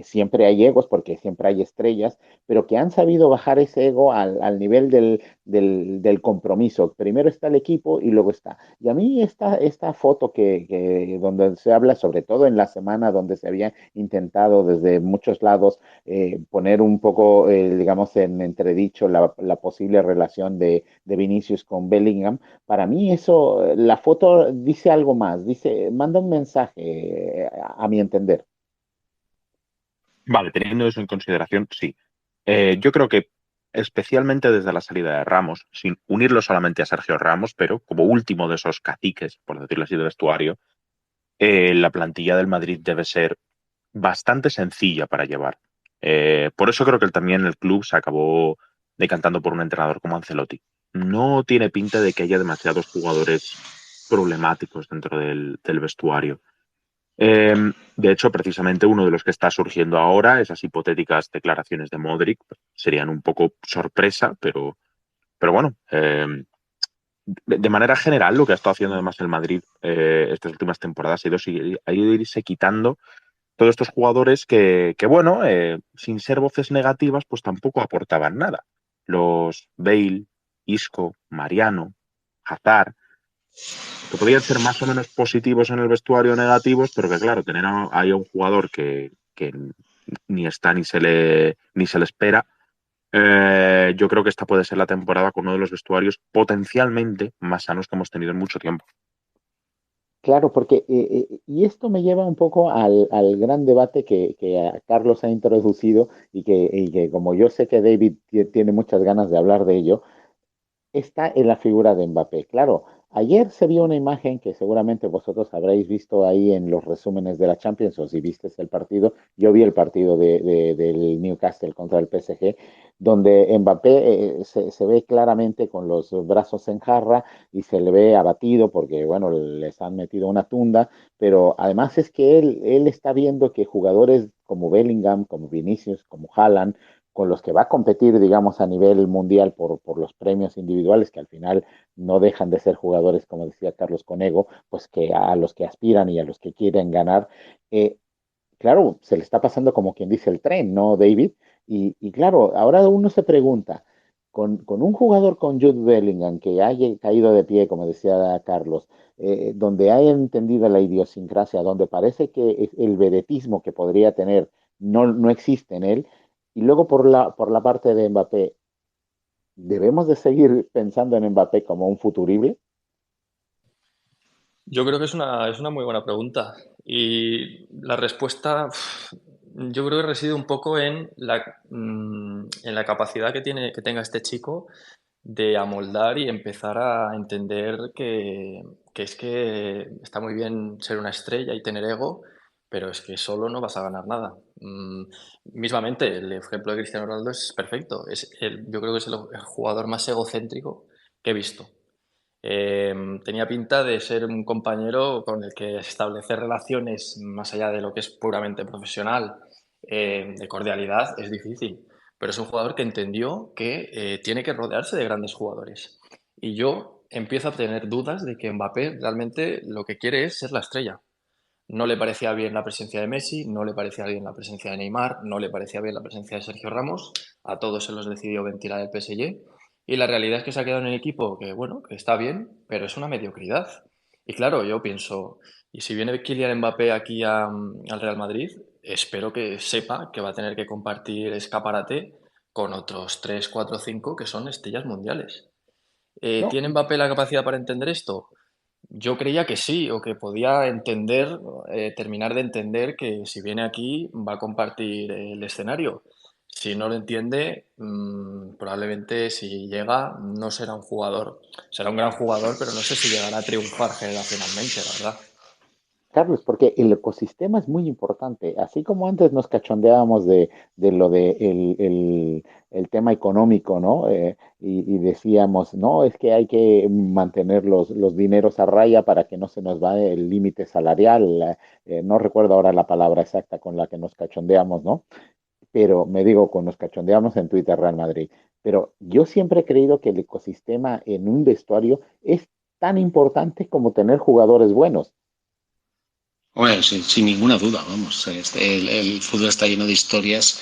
siempre hay egos porque siempre hay estrellas, pero que han sabido bajar ese ego al nivel del compromiso. Primero está el equipo y luego está. Y a mí esta foto donde se habla, sobre todo en la semana donde se había intentado desde muchos lados poner un poco, digamos, en entredicho la posible relación de Vinicius con Bellingham, para mí eso, la foto dice algo más, manda un mensaje, a mi entender. Vale, teniendo eso en consideración, sí. Yo creo que especialmente desde la salida de Ramos, sin unirlo solamente a Sergio Ramos, pero como último de esos caciques, por decirlo así, de vestuario, la plantilla del Madrid debe ser bastante sencilla para llevar. Por eso creo que también el club se acabó decantando por un entrenador como Ancelotti. No tiene pinta de que haya demasiados jugadores problemáticos dentro del vestuario. De hecho, precisamente uno de los que está surgiendo ahora, esas hipotéticas declaraciones de Modric, serían un poco sorpresa, pero bueno, de manera general, lo que ha estado haciendo además el Madrid estas últimas temporadas ha ido irse quitando todos estos jugadores que bueno, sin ser voces negativas, pues tampoco aportaban nada. Los Bale, Isco, Mariano, Hazard, que podían ser más o menos positivos en el vestuario, negativos, pero que claro, tener ahí a un jugador que ni está ni se le espera. Yo creo que esta puede ser la temporada con uno de los vestuarios potencialmente más sanos que hemos tenido en mucho tiempo. Claro, porque, y esto me lleva un poco al gran debate que Carlos ha introducido y que como yo sé que David tiene muchas ganas de hablar de ello, está en la figura de Mbappé. Claro, ayer se vio una imagen que seguramente vosotros habréis visto ahí en los resúmenes de la Champions, o si viste el partido, yo vi el partido del Newcastle contra el PSG, donde Mbappé se ve claramente con los brazos en jarra y se le ve abatido porque, bueno, les han metido una tunda, pero además es que él está viendo que jugadores como Bellingham, como Vinicius, como Haaland, con los que va a competir, digamos, a nivel mundial por los premios individuales, que al final no dejan de ser jugadores, como decía Carlos Conego, pues que a los que aspiran y a los que quieren ganar, eh, claro, se le está pasando como quien dice el tren, ¿no, David? Y claro, ahora uno se pregunta, con un jugador con Jude Bellingham que haya caído de pie, como decía Carlos, donde haya entendido la idiosincrasia, donde parece que el vedetismo que podría tener no existe en él, y luego por la parte de Mbappé, ¿debemos de seguir pensando en Mbappé como un futurible? Yo creo que es una muy buena pregunta. Y la respuesta, yo creo que reside un poco en la capacidad que tenga este chico de amoldar y empezar a entender que es que está muy bien ser una estrella y tener ego, pero es que solo no vas a ganar nada. Mismamente, el ejemplo de Cristiano Ronaldo es perfecto. Yo creo que es el jugador más egocéntrico que he visto. Tenía pinta de ser un compañero con el que establecer relaciones más allá de lo que es puramente profesional, de cordialidad, es difícil. Pero es un jugador que entendió que tiene que rodearse de grandes jugadores. Y yo empiezo a tener dudas de que Mbappé realmente lo que quiere es ser la estrella. No le parecía bien la presencia de Messi, no le parecía bien la presencia de Neymar, no le parecía bien la presencia de Sergio Ramos. A todos se los decidió ventilar el PSG. Y la realidad es que se ha quedado en el equipo que, bueno, que está bien, pero es una mediocridad. Y claro, yo pienso, y si viene Kylian Mbappé aquí al Real Madrid, espero que sepa que va a tener que compartir escaparate con otros 3, 4, 5 que son estrellas mundiales. No, ¿Tiene Mbappé la capacidad para entender esto? Yo creía que sí, o que podía entender, terminar de entender que si viene aquí va a compartir el escenario. Si no lo entiende, probablemente si llega no será un jugador, será un gran jugador, pero no sé si llegará a triunfar generacionalmente, la verdad. Carlos, porque el ecosistema es muy importante. Así como antes nos cachondeábamos de lo de el tema económico, ¿no? Y decíamos, no, es que hay que mantener los dineros a raya para que no se nos va el límite salarial. No recuerdo ahora la palabra exacta con la que nos cachondeamos, ¿no? Pero me digo, con nos cachondeamos en Twitter Real Madrid. Pero yo siempre he creído que el ecosistema en un vestuario es tan importante como tener jugadores buenos. Bueno, sin ninguna duda, vamos. El fútbol está lleno de historias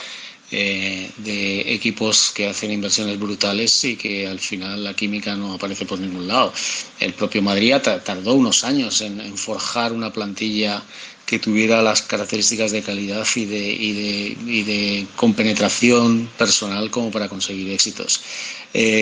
de equipos que hacen inversiones brutales y que al final la química no aparece por ningún lado. El propio Madrid tardó unos años en forjar una plantilla que tuviera las características de calidad y de compenetración personal como para conseguir éxitos.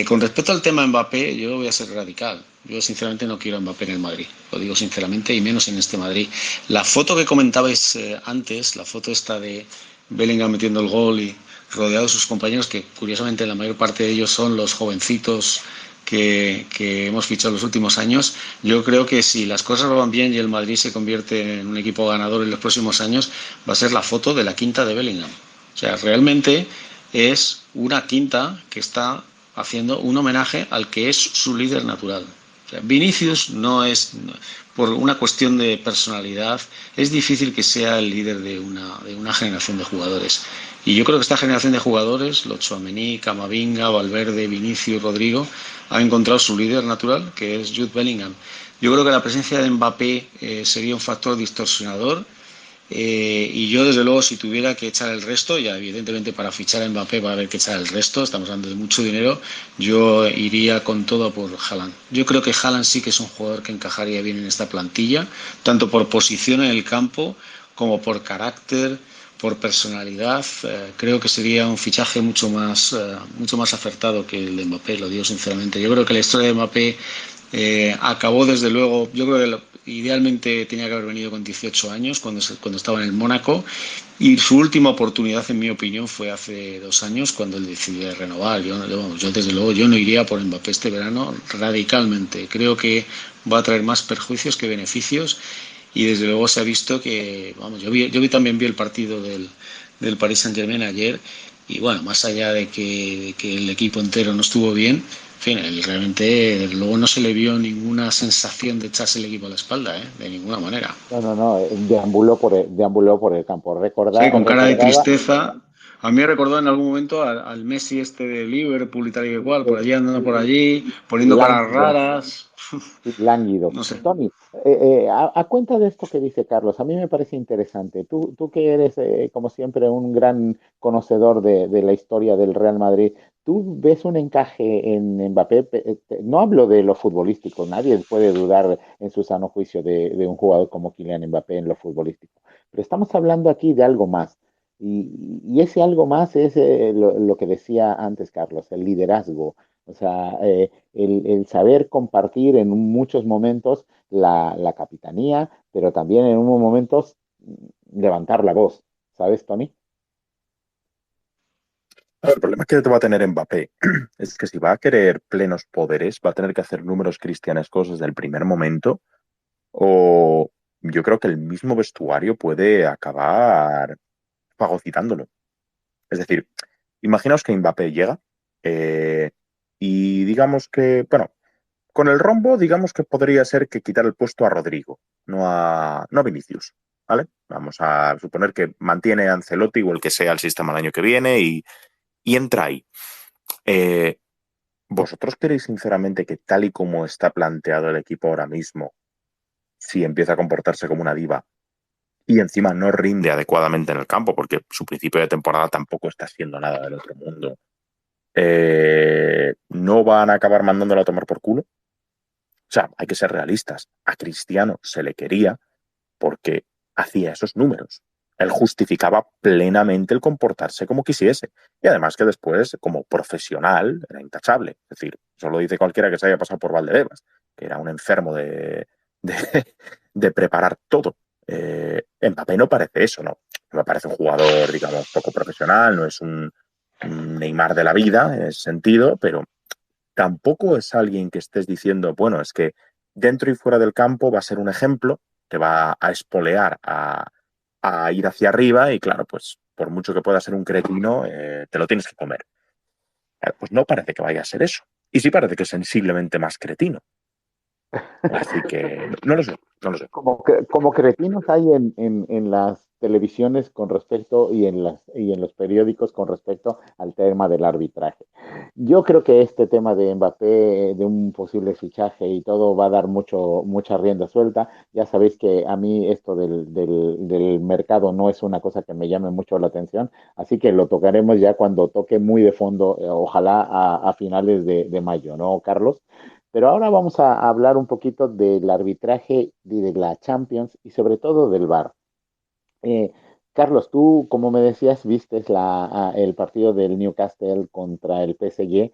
Con respecto al tema Mbappé, yo voy a ser radical. Yo sinceramente no quiero a Mbappé en el Madrid, lo digo sinceramente, y menos en este Madrid. La foto que comentabais antes, la foto esta de Bellingham metiendo el gol y rodeado de sus compañeros, que curiosamente la mayor parte de ellos son los jovencitos que hemos fichado en los últimos años, yo creo que si las cosas van bien y el Madrid se convierte en un equipo ganador en los próximos años, va a ser la foto de la quinta de Bellingham. O sea, realmente es una quinta que está haciendo un homenaje al que es su líder natural. O sea, Vinicius no es, por una cuestión de personalidad, es difícil que sea el líder de una generación de jugadores. Y yo creo que esta generación de jugadores, los Tchouaméni, Camavinga, Valverde, Vinicius, Rodrigo, ha encontrado su líder natural, que es Jude Bellingham. Yo creo que la presencia de Mbappé sería un factor distorsionador y yo, desde luego, si tuviera que echar el resto, ya evidentemente para fichar a Mbappé va a haber que echar el resto, estamos hablando de mucho dinero, yo iría con todo por Haaland. Yo creo que Haaland sí que es un jugador que encajaría bien en esta plantilla, tanto por posición en el campo como por carácter, por personalidad. Creo que sería un fichaje mucho más acertado que el de Mbappé, lo digo sinceramente. Yo creo que la historia de Mbappé acabó desde luego, yo creo que idealmente tenía que haber venido con 18 años cuando estaba en el Mónaco y su última oportunidad, en mi opinión, fue hace 2 años cuando él decidió renovar. Yo desde luego yo no iría por Mbappé este verano radicalmente. Creo que va a traer más perjuicios que beneficios y desde luego se ha visto que, vamos, también vi el partido del Paris Saint-Germain ayer y bueno, más allá de que el equipo entero no estuvo bien, en fin, él realmente luego no se le vio ninguna sensación de echarse el equipo a la espalda, ¿eh? De ninguna manera. No, no, no, deambuló por el campo. Sí, con cara de Recordaba, tristeza. A mí me recordó en algún momento al Messi este de Liverpool y tal y igual, por allí andando por allí, poniendo caras lánguido, raras. sí, lánguido. No sé. Tony, a cuenta de esto que dice Carlos, a mí me parece interesante. Tú que eres, como siempre, un gran conocedor de la historia del Real Madrid, ¿tú ves un encaje en Mbappé? No hablo de lo futbolístico, nadie puede dudar en su sano juicio de un jugador como Kylian Mbappé en lo futbolístico, pero estamos hablando aquí de algo más. Y ese algo más es lo que decía antes Carlos, el liderazgo. O sea, el saber compartir en muchos momentos la capitanía, pero también en unos momentos levantar la voz, ¿sabes, Tony? El problema que va a tener Mbappé es que si va a querer plenos poderes, va a tener que hacer números cristianescos desde el primer momento, o yo creo que el mismo vestuario puede acabar fagocitándolo. Es decir, imaginaos que Mbappé llega eh, y digamos que, bueno, con el rombo, digamos que podría ser que quitar el puesto a Rodrigo, no a Vinicius, ¿vale? Vamos a suponer que mantiene a Ancelotti o el que sea el sistema el año que viene y entra ahí. Eh, ¿Vosotros creéis sinceramente que tal y como está planteado el equipo ahora mismo, si empieza a comportarse como una diva y encima no rinde adecuadamente en el campo, porque su principio de temporada tampoco está siendo nada del otro mundo, no van a acabar mandándolo a tomar por culo? sea, hay que ser realistas. A Cristiano se le quería porque hacía esos números. Él justificaba plenamente el comportarse como quisiese. Y además que después, como profesional, era intachable. Es decir, eso lo dice cualquiera que se haya pasado por Valdebebas, que era un enfermo de preparar todo. Mbappé no parece eso, ¿no? Me parece un jugador, digamos, poco profesional, no es un Neymar de la vida en ese sentido, pero tampoco es alguien que estés diciendo, bueno, es que dentro y fuera del campo va a ser un ejemplo, te va a espolear a ir hacia arriba y claro, pues por mucho que pueda ser un cretino, te lo tienes que comer. Pues no parece que vaya a ser eso. Y sí parece que es sensiblemente más cretino. Así que no lo sé, no lo sé. Como cretinos hay en las televisiones con respecto y en los periódicos con respecto al tema del arbitraje. Yo creo que este tema de Mbappé, de un posible fichaje y todo, va a dar mucha rienda suelta. Ya sabéis que a mí esto del mercado no es una cosa que me llame mucho la atención, así que lo tocaremos ya cuando toque muy de fondo, ojalá a finales de mayo, ¿no, Carlos? Pero ahora vamos a hablar un poquito del arbitraje y de la Champions y sobre todo del VAR. Eh, Carlos, tú, como me decías, viste el partido del Newcastle contra el PSG.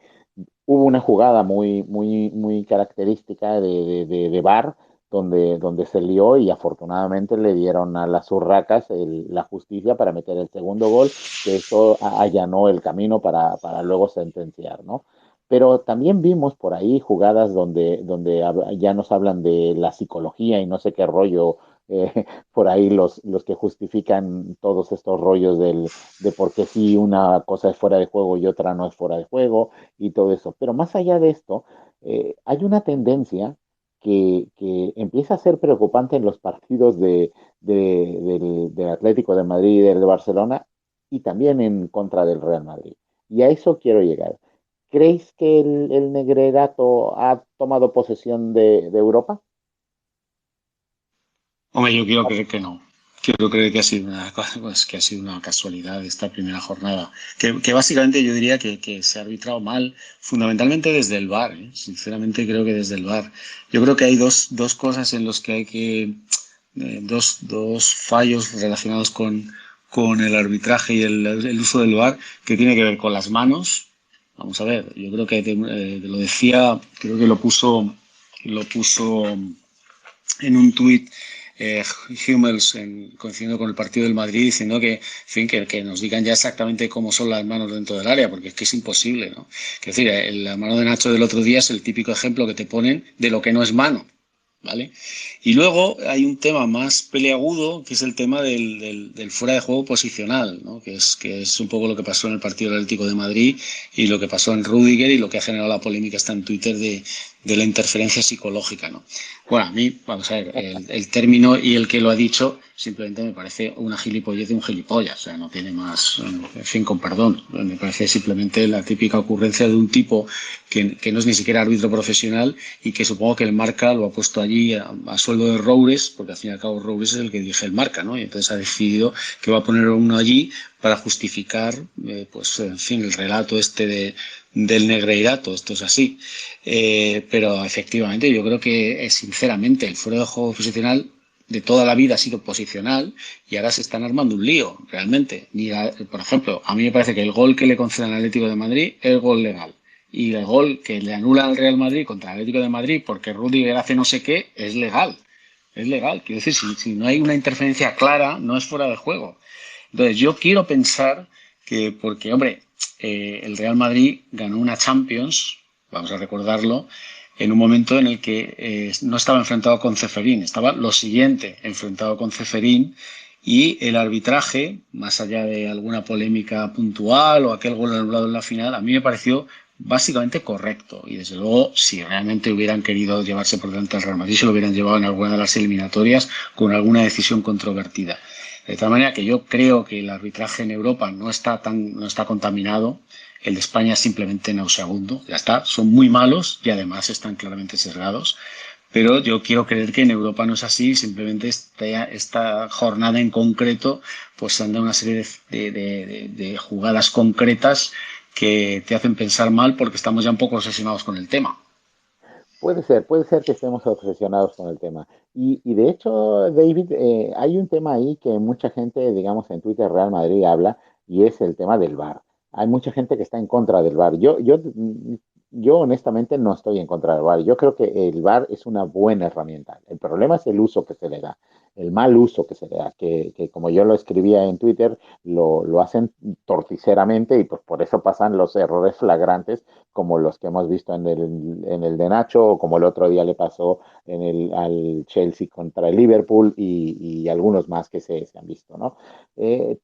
Hubo una jugada muy característica de VAR donde se lió y afortunadamente le dieron a las urracas la justicia para meter el segundo gol, que eso allanó el camino para luego sentenciar, ¿no? Pero también vimos por ahí jugadas donde ya nos hablan de la psicología y no sé qué rollo, por ahí los que justifican todos estos rollos de por qué sí una cosa es fuera de juego y otra no es fuera de juego y todo eso. Pero más allá de esto, hay una tendencia que empieza a ser preocupante en los partidos del Atlético de Madrid y del de Barcelona y también en contra del Real Madrid. Y a eso quiero llegar. ¿Creéis que el Negrerato ha tomado posesión de Europa? Hombre, yo quiero creer que no. Quiero creer que ha sido pues, que ha sido una casualidad esta primera jornada. Que básicamente yo diría que se ha arbitrado mal, fundamentalmente desde el VAR, ¿eh? Sinceramente creo que desde el VAR. Yo creo que hay dos cosas en las que hay que dos fallos relacionados con el arbitraje y el uso del VAR, que tiene que ver con las manos. Vamos a ver, yo creo que lo decía, creo que lo puso en un tuit Hummels, coincidiendo con el partido del Madrid, diciendo que, en fin, que nos digan ya exactamente cómo son las manos dentro del área, porque es que es imposible, ¿no? Es decir, la mano de Nacho del otro día es el típico ejemplo que te ponen de lo que no es mano, ¿vale? Y luego hay un tema más peleagudo, que es el tema del fuera de juego posicional, ¿no? Que es un poco lo que pasó en el partido del Atlético de Madrid y lo que pasó en Rüdiger y lo que ha generado la polémica está en Twitter de la interferencia psicológica, ¿no? Bueno, a mí, vamos a ver, el término y el que lo ha dicho simplemente me parece una gilipollez de un gilipollas, o sea, no tiene más, en fin, con perdón, me parece simplemente la típica ocurrencia de un tipo que no es ni siquiera árbitro profesional y que supongo que el Marca lo ha puesto allí a sueldo de Roures, porque al fin y al cabo Roures es el que dirige el Marca, ¿no? Y entonces ha decidido que va a poner uno allí para justificar, pues, en fin, el relato del Negreirato, esto es así. Pero efectivamente yo creo que sinceramente el fuera de juego posicional de toda la vida ha sido posicional y ahora se están armando un lío, realmente. Mira, por ejemplo, a mí me parece que el gol que le concede al Atlético de Madrid es gol legal. Y el gol que le anula al Real Madrid contra el Atlético de Madrid porque Rüdiger hace no sé qué es legal. Es legal. Quiero decir, si no hay una interferencia clara, no es fuera de juego. Entonces, yo quiero pensar que, porque, hombre, el Real Madrid ganó una Champions, vamos a recordarlo, en un momento en el que no estaba enfrentado con Ceferín, estaba lo siguiente, enfrentado con Ceferín, y el arbitraje, más allá de alguna polémica puntual o aquel gol anulado en la final, a mí me pareció básicamente correcto. Y desde luego, si realmente hubieran querido llevarse por delante al Real Madrid, se lo hubieran llevado en alguna de las eliminatorias con alguna decisión controvertida. De tal manera que yo creo que el arbitraje en Europa no está contaminado. El de España es simplemente nauseabundo. Ya está, son muy malos y además están claramente sesgados. Pero yo quiero creer que en Europa no es así. Simplemente esta jornada en concreto pues se han dado una serie de jugadas concretas que te hacen pensar mal porque estamos ya un poco obsesionados con el tema. puede ser que estemos obsesionados con el tema. Y de hecho, David, hay un tema ahí que mucha gente, digamos, en Twitter Real Madrid habla, y es el tema del VAR. Hay mucha gente que está en contra del VAR. Yo honestamente no estoy en contra del VAR. Yo creo que el VAR es una buena herramienta. El problema es el uso que se le da, el mal uso que se le da, que como yo lo escribía en Twitter, lo hacen torticeramente y pues por eso pasan los errores flagrantes como los que hemos visto en el de Nacho, o como el otro día le pasó al Chelsea contra el Liverpool y algunos más que se han visto, ¿no?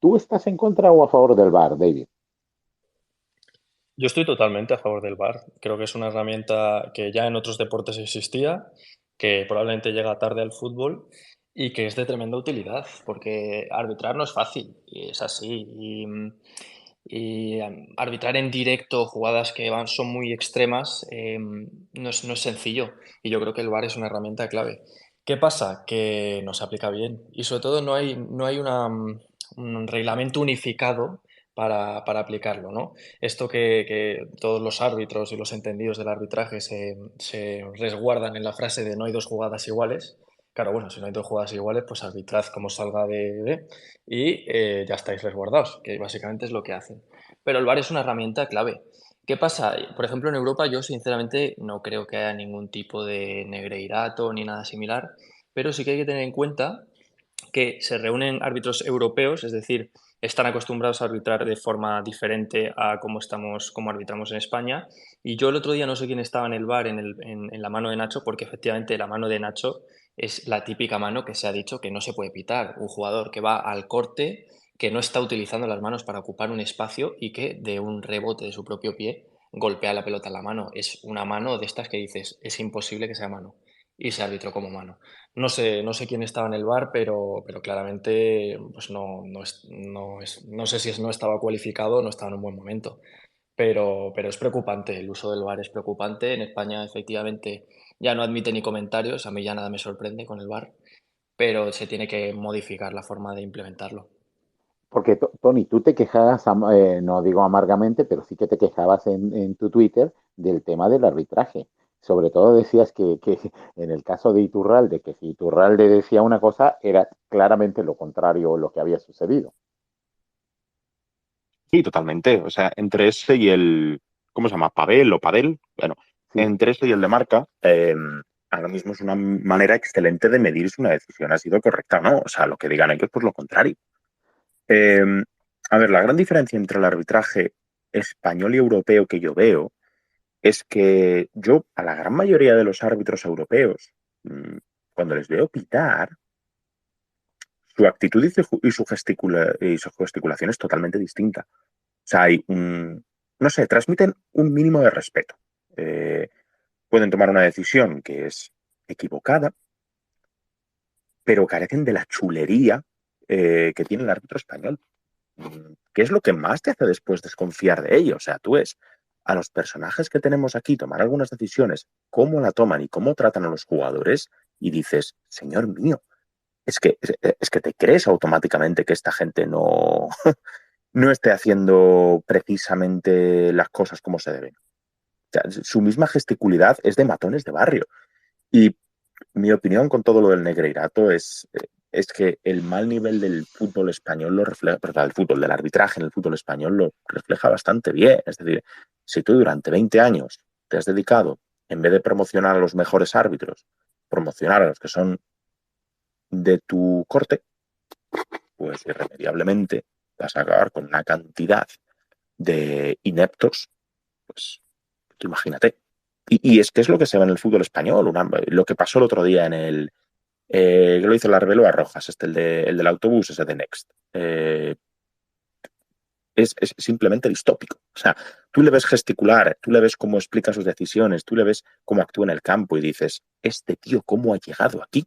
¿Tú estás en contra o a favor del VAR, David? Yo estoy totalmente a favor del VAR. Creo que es una herramienta que ya en otros deportes existía, que probablemente llega tarde al fútbol y que es de tremenda utilidad, porque arbitrar no es fácil, y es así. Arbitrar en directo jugadas que son muy extremas no es sencillo. Y yo creo que el VAR es una herramienta clave. ¿Qué pasa? Que no se aplica bien. Y sobre todo no hay un reglamento unificado para aplicarlo, ¿no? Esto que todos los árbitros y los entendidos del arbitraje se resguardan en la frase de no hay dos jugadas iguales. Claro, bueno, si no hay dos jugadas iguales, pues arbitrad como salga y ya estáis resguardados, que básicamente es lo que hacen. Pero el VAR es una herramienta clave. ¿Qué pasa? Por ejemplo, en Europa yo sinceramente no creo que haya ningún tipo de negreirato ni nada similar, pero sí que hay que tener en cuenta que se reúnen árbitros europeos, es decir, están acostumbrados a arbitrar de forma diferente a como arbitramos en España. Y yo el otro día no sé quién estaba en el bar en la mano de Nacho, porque efectivamente la mano de Nacho es la típica mano que se ha dicho que no se puede pitar. Un jugador que va al corte, que no está utilizando las manos para ocupar un espacio y que de un rebote de su propio pie golpea la pelota en la mano. Es una mano de estas que dices, es imposible que sea mano. Y se arbitró como mano. No sé quién estaba en el bar, pero claramente pues no sé si no estaba cualificado o no estaba en un buen momento. Pero es preocupante, el uso del bar es preocupante. En España, efectivamente, ya no admite ni comentarios, a mí ya nada me sorprende con el bar, pero se tiene que modificar la forma de implementarlo. Porque, Tony, tú te quejabas, no digo amargamente, pero sí que te quejabas en tu Twitter del tema del arbitraje. Sobre todo decías que en el caso de Iturralde, que si Iturralde decía una cosa, era claramente lo contrario lo que había sucedido. Sí, totalmente. O sea, entre ese y el, ¿cómo se llama? Pavel o Padel. Bueno, Sí, entre ese y el de marca, ahora mismo es una manera excelente de medir si una decisión ha sido correcta o no. O sea, lo que digan ellos, pues lo contrario. Eh, a ver, la gran diferencia entre el arbitraje español y europeo que yo veo es que yo, a la gran mayoría de los árbitros europeos, cuando les veo pitar, su actitud y su gesticulación es totalmente distinta. O sea, no sé, transmiten un mínimo de respeto. Eh, Pueden tomar una decisión que es equivocada, pero carecen de la chulería que tiene el árbitro español. ¿Qué es lo que más te hace después desconfiar de ello? O sea, tú ves a los personajes que tenemos aquí tomar algunas decisiones, cómo la toman y cómo tratan a los jugadores, y dices, señor mío, es que te crees automáticamente que esta gente no esté haciendo precisamente las cosas como se deben. O sea, su misma gesticulidad es de matones de barrio. Y mi opinión con todo lo del Negreirato es que el mal nivel del fútbol español lo refleja, perdón, del fútbol, del arbitraje en el fútbol español lo refleja bastante bien. Es decir, si tú durante 20 años te has dedicado, en vez de promocionar a los mejores árbitros, promocionar a los que son de tu corte, pues irremediablemente vas a acabar con una cantidad de ineptos, pues tú imagínate. Y es que es lo que se ve en el fútbol español, lo que pasó el otro día que lo hizo la Arbeloa Rojas, el del autobús, ese de Next. Es simplemente distópico. O sea, tú le ves gesticular, tú le ves cómo explica sus decisiones, tú le ves cómo actúa en el campo y dices, este tío, ¿cómo ha llegado aquí?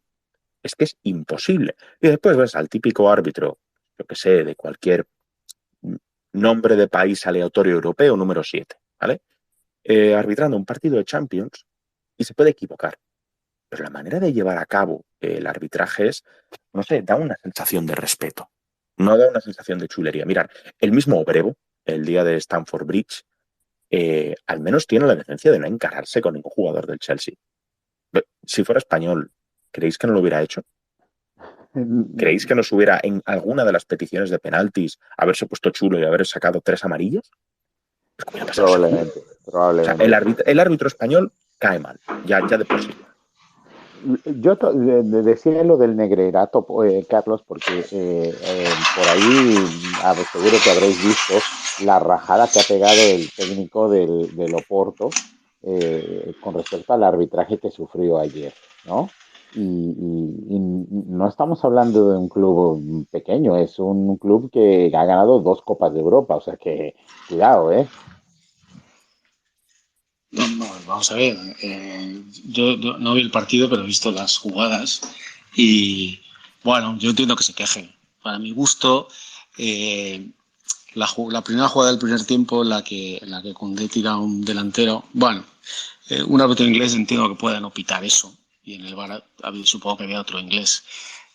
Es que es imposible. Y después ves al típico árbitro, yo que sé, de cualquier nombre de país aleatorio europeo, número 7, ¿vale? Arbitrando un partido de Champions y se puede equivocar. Pero la manera de llevar a cabo el arbitraje es, no sé, da una sensación de respeto. No da una sensación de chulería. Mirad, el mismo Obrevo, el día de Stamford Bridge, al menos tiene la decencia de no encararse con ningún jugador del Chelsea. si fuera español, ¿creéis que no lo hubiera hecho? ¿Creéis que nos hubiera, en alguna de las peticiones de penaltis, haberse puesto chulo y haber sacado 3 amarillas? Pues que hubiera pasado seguro. O sea, Probablemente. el árbitro español cae mal, ya de por sí. Yo decía lo del Negreirato, Carlos, porque por ahí seguro que habréis visto la rajada que ha pegado el técnico del Oporto con respecto al arbitraje que sufrió ayer, ¿no? Y no estamos hablando de un club pequeño, es un club que ha ganado 2 Copas de Europa, o sea que cuidado, ¿eh? No, no, vamos a ver. Yo no vi el partido, pero he visto las jugadas. Y bueno, yo entiendo que se quejen. Para mi gusto, eh, la primera jugada del primer tiempo, en la que Koundé tira a un delantero, bueno, un árbitro inglés entiendo que pueda no pitar eso. Y en el VAR supongo que había otro inglés.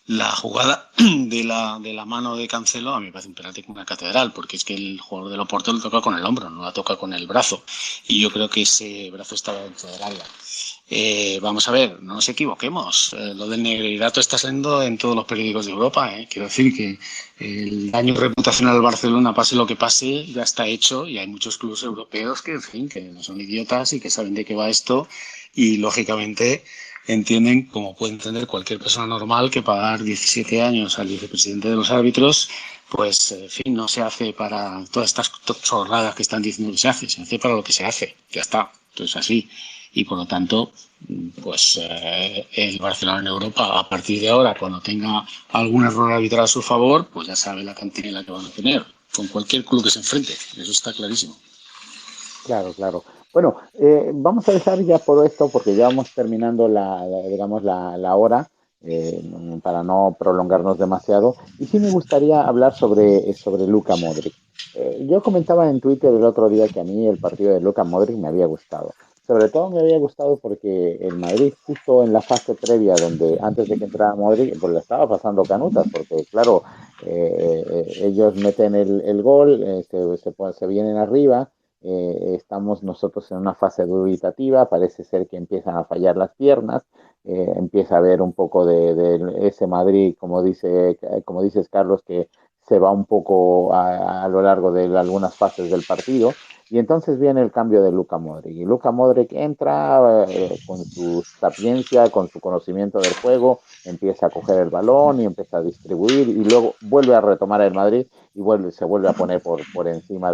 La jugada de la mano de Cancelo a mí me parece un penalti como una catedral, porque es que el jugador del Oporto lo toca con el hombro, no la toca con el brazo. Y yo creo que ese brazo estaba dentro del área. Vamos a ver, no nos equivoquemos. Lo del Negreirato está saliendo en todos los periódicos de Europa. Quiero decir que el daño reputacional al Barcelona, pase lo que pase, ya está hecho y hay muchos clubes europeos que, en fin, que no son idiotas y que saben de qué va esto y, lógicamente, entienden, como puede entender cualquier persona normal, que pagar 17 años al vicepresidente de los árbitros, pues, en fin, no se hace para todas estas chorradas que están diciendo que se hace para lo que se hace, ya está, entonces así. Y por lo tanto, pues el Barcelona en Europa, a partir de ahora, cuando tenga algún error arbitral a su favor, pues ya sabe la cantinela que van a tener, con cualquier club que se enfrente, eso está clarísimo. Claro, claro. Bueno, vamos a dejar ya por esto porque ya vamos terminando digamos, la hora para no prolongarnos demasiado. Y sí me gustaría hablar sobre Luka Modric. Yo comentaba en Twitter el otro día que a mí el partido de Luka Modric me había gustado. Sobre todo me había gustado porque el Madrid justo en la fase previa, donde antes de que entrara Modric, pues le estaba pasando canutas, porque claro, ellos meten el gol, se vienen arriba, estamos nosotros en una fase dubitativa, parece ser que empiezan a fallar las piernas, empieza a haber un poco de ese Madrid, como dices Carlos, que se va un poco a lo largo de algunas fases del partido, y entonces viene el cambio de Luka Modric, y Luka Modric entra con su sapiencia, con su conocimiento del juego, empieza a coger el balón y empieza a distribuir, y luego vuelve a retomar el Madrid y se vuelve a poner por encima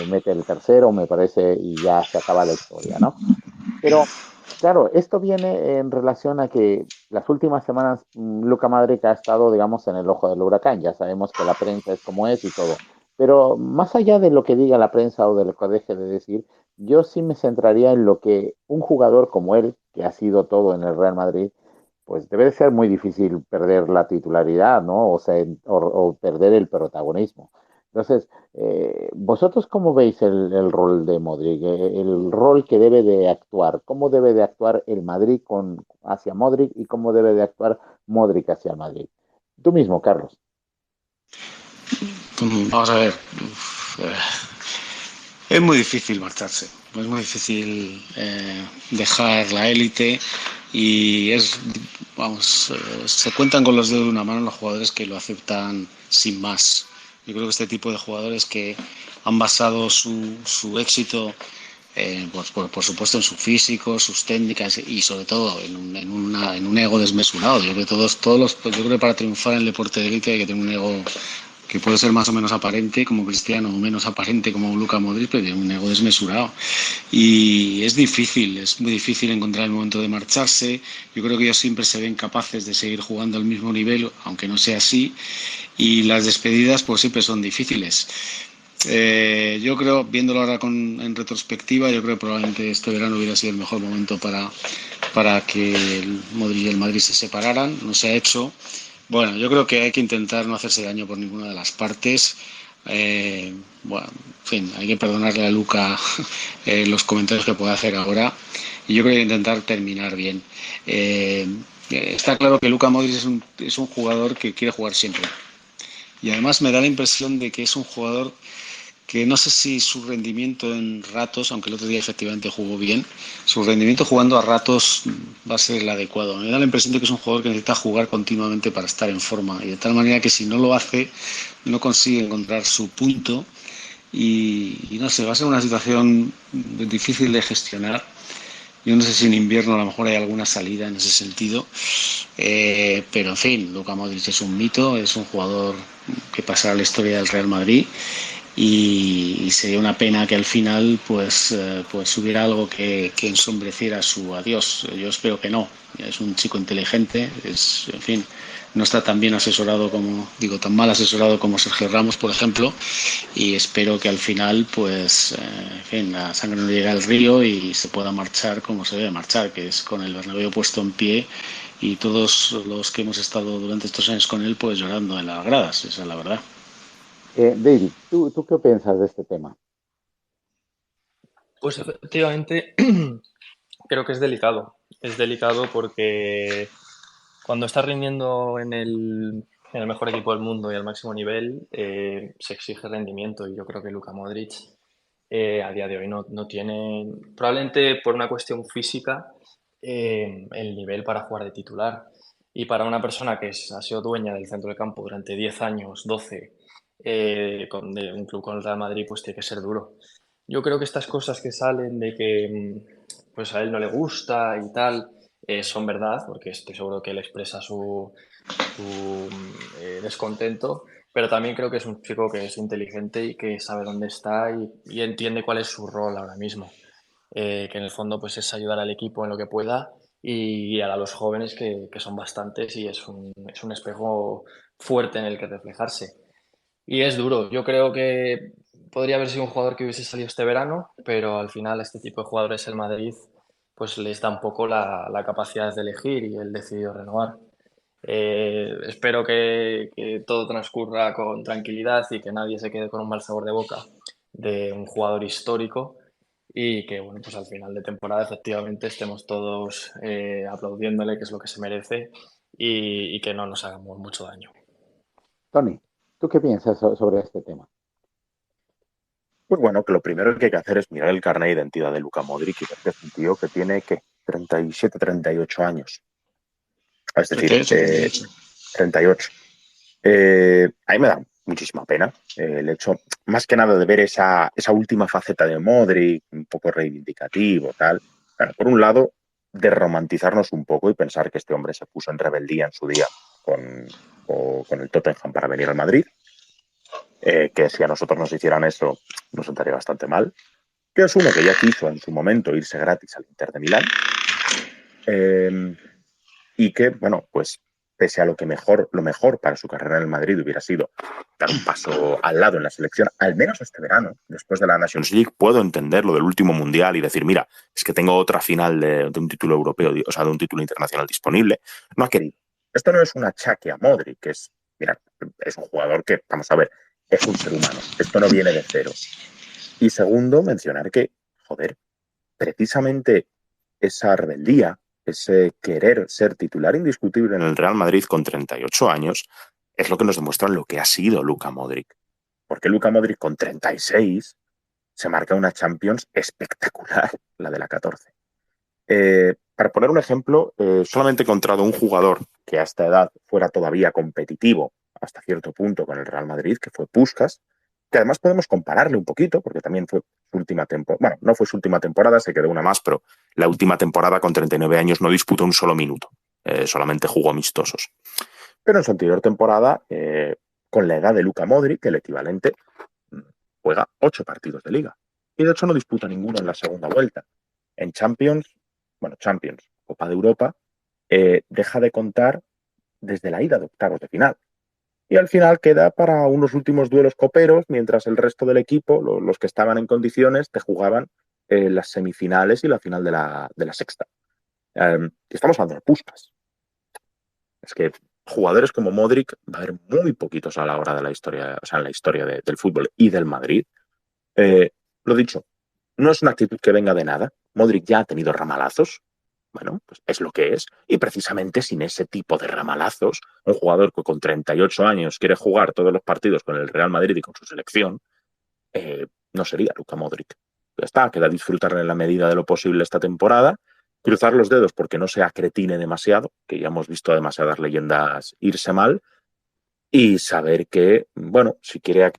mete el tercero, me parece, y ya se acaba la historia, ¿no? Pero, claro, esto viene en relación a que las últimas semanas Luka Modric ha estado, digamos, en el ojo del huracán. Ya sabemos que la prensa es como es y todo. Pero más allá de lo que diga la prensa o de lo que deje de decir, yo sí me centraría en lo que un jugador como él, que ha sido todo en el Real Madrid, pues debe de ser muy difícil perder la titularidad, ¿no? O sea, o perder el protagonismo. Entonces, ¿vosotros cómo veis el rol de Modric? El rol que debe de actuar. ¿Cómo debe de actuar el Madrid hacia Modric y cómo debe de actuar Modric hacia el Madrid? Tú mismo, Carlos. Vamos a ver. Es muy difícil marcharse, es muy difícil dejar la élite y vamos, se cuentan con los dedos de una mano los jugadores que lo aceptan sin más. Yo creo que este tipo de jugadores que han basado su éxito, pues, por supuesto, en su físico, sus técnicas y sobre todo en un ego desmesurado. Yo creo que yo creo que para triunfar en el deporte de élite hay que tener un ego que puede ser más o menos aparente como Cristiano o menos aparente como Luka Modric, pero tiene un ego desmesurado. Y es muy difícil encontrar el momento de marcharse. Yo creo que ellos siempre se ven capaces de seguir jugando al mismo nivel, aunque no sea así. Y las despedidas pues siempre son difíciles. Yo creo, viéndolo ahora en retrospectiva, yo creo que probablemente este verano hubiera sido el mejor momento para que el Modric y el Madrid se separaran. No se ha hecho. Bueno, yo creo que hay que intentar no hacerse daño por ninguna de las partes. Bueno, en fin, hay que perdonarle a Luka los comentarios que pueda hacer ahora. Y yo creo que hay que intentar terminar bien. Está claro que Luka Modric es un jugador que quiere jugar siempre. Y además me da la impresión de que es un jugador que no sé si su rendimiento en ratos, aunque el otro día efectivamente jugó bien, su rendimiento jugando a ratos va a ser el adecuado. Me da la impresión de que es un jugador que necesita jugar continuamente para estar en forma y de tal manera que si no lo hace no consigue encontrar su punto y no sé, va a ser una situación difícil de gestionar. Yo no sé si en invierno a lo mejor hay alguna salida en ese sentido, pero en fin, Luka Modric es un mito, es un jugador que pasará a la historia del Real Madrid y sería una pena que al final pues hubiera algo que ensombreciera su adiós. Yo espero que no. Es un chico inteligente, en fin, no está tan bien asesorado como, digo, tan mal asesorado como Sergio Ramos, por ejemplo, y espero que al final, en fin, la sangre no llegue al río y se pueda marchar como se debe marchar, que es con el Bernabéu puesto en pie y todos los que hemos estado durante estos años con él, pues llorando en las gradas, esa es la verdad. David, ¿tú qué piensas de este tema? Pues efectivamente creo que es delicado. Es delicado porque cuando estás rindiendo en el mejor equipo del mundo y al máximo nivel, se exige rendimiento y yo creo que Luka Modric a día de hoy no tiene, probablemente por una cuestión física, el nivel para jugar de titular. Y para una persona que ha sido dueña del centro del campo durante 10 años, 12, de un club con el Real Madrid, pues tiene que ser duro. Yo creo que estas cosas que salen de que pues a él no le gusta y tal, son verdad, porque estoy seguro que él expresa su descontento, pero también creo que es un chico que es inteligente y que sabe dónde está y entiende cuál es su rol ahora mismo. Que en el fondo pues es ayudar al equipo en lo que pueda y guiar a los jóvenes que son bastantes y es un espejo fuerte en el que reflejarse. Y es duro. Yo creo que podría haber sido un jugador que hubiese salido este verano, pero al final a este tipo de jugadores el Madrid pues les da un poco la capacidad de elegir y él decidió renovar. Espero que todo transcurra con tranquilidad y que nadie se quede con un mal sabor de boca de un jugador histórico y que bueno, pues al final de temporada efectivamente estemos todos aplaudiéndole, que es lo que se merece, y que no nos hagamos mucho daño. Tony, ¿tú qué piensas sobre este tema? Pues bueno, que lo primero que hay que hacer es mirar el carnet de identidad de Luka Modric y ver que es un tío que tiene, ¿qué? 37, 38 años. Es decir, 38, 38. 38. A mí me da muchísima pena el hecho, más que nada, de ver esa última faceta de Modric, un poco reivindicativo, tal. Bueno, por un lado, de romantizarnos un poco y pensar que este hombre se puso en rebeldía en su día con el Tottenham para venir al Madrid, que si a nosotros nos hicieran eso nos sentaría bastante mal. Que es uno que ya quiso en su momento irse gratis al Inter de Milán, y que, bueno, pues pese a lo mejor para su carrera en el Madrid hubiera sido dar un paso al lado en la selección, al menos este verano, después de la Nations League, puedo entender lo del último mundial y decir, mira, es que tengo otra final de un título europeo, o sea, de un título internacional disponible. No ha querido. Esto no es un achaque a Modric, que es, mira, es un jugador que, vamos a ver, es un ser humano. Esto no viene de cero. Y segundo, mencionar que, joder, precisamente esa rebeldía, ese querer ser titular indiscutible en el Real Madrid con 38 años, es lo que nos demuestra lo que ha sido Luka Modric. Porque Luka Modric con 36 se marca una Champions espectacular, la de la 14. Para poner un ejemplo, solamente he encontrado un jugador que a esta edad fuera todavía competitivo hasta cierto punto con el Real Madrid, que fue Puskás, que además podemos compararle un poquito, porque también fue su última temporada, bueno, no fue su última temporada, se quedó una más, pero la última temporada con 39 años no disputó un solo minuto, solamente jugó amistosos. Pero en su anterior temporada, con la edad de Luka Modric, el equivalente, juega 8 partidos de liga. Y de hecho no disputa ninguno en la segunda vuelta. En Champions, Copa de Europa, deja de contar desde la ida de octavos de final. Y al final queda para unos últimos duelos coperos, mientras el resto del equipo, los que estaban en condiciones, te jugaban las semifinales y la final de la sexta. Estamos hablando de Puskás. Es que jugadores como Modric va a haber muy poquitos a la hora de la historia, o sea, en la historia del fútbol y del Madrid. Lo dicho, no es una actitud que venga de nada. Modric ya ha tenido ramalazos. Bueno, pues es lo que es. Y precisamente sin ese tipo de ramalazos, un jugador que con 38 años quiere jugar todos los partidos con el Real Madrid y con su selección, no sería Luka Modric. Ya está, queda disfrutar en la medida de lo posible esta temporada, cruzar los dedos porque no se acretine demasiado, que ya hemos visto a demasiadas leyendas irse mal, y saber que, bueno, si quiere...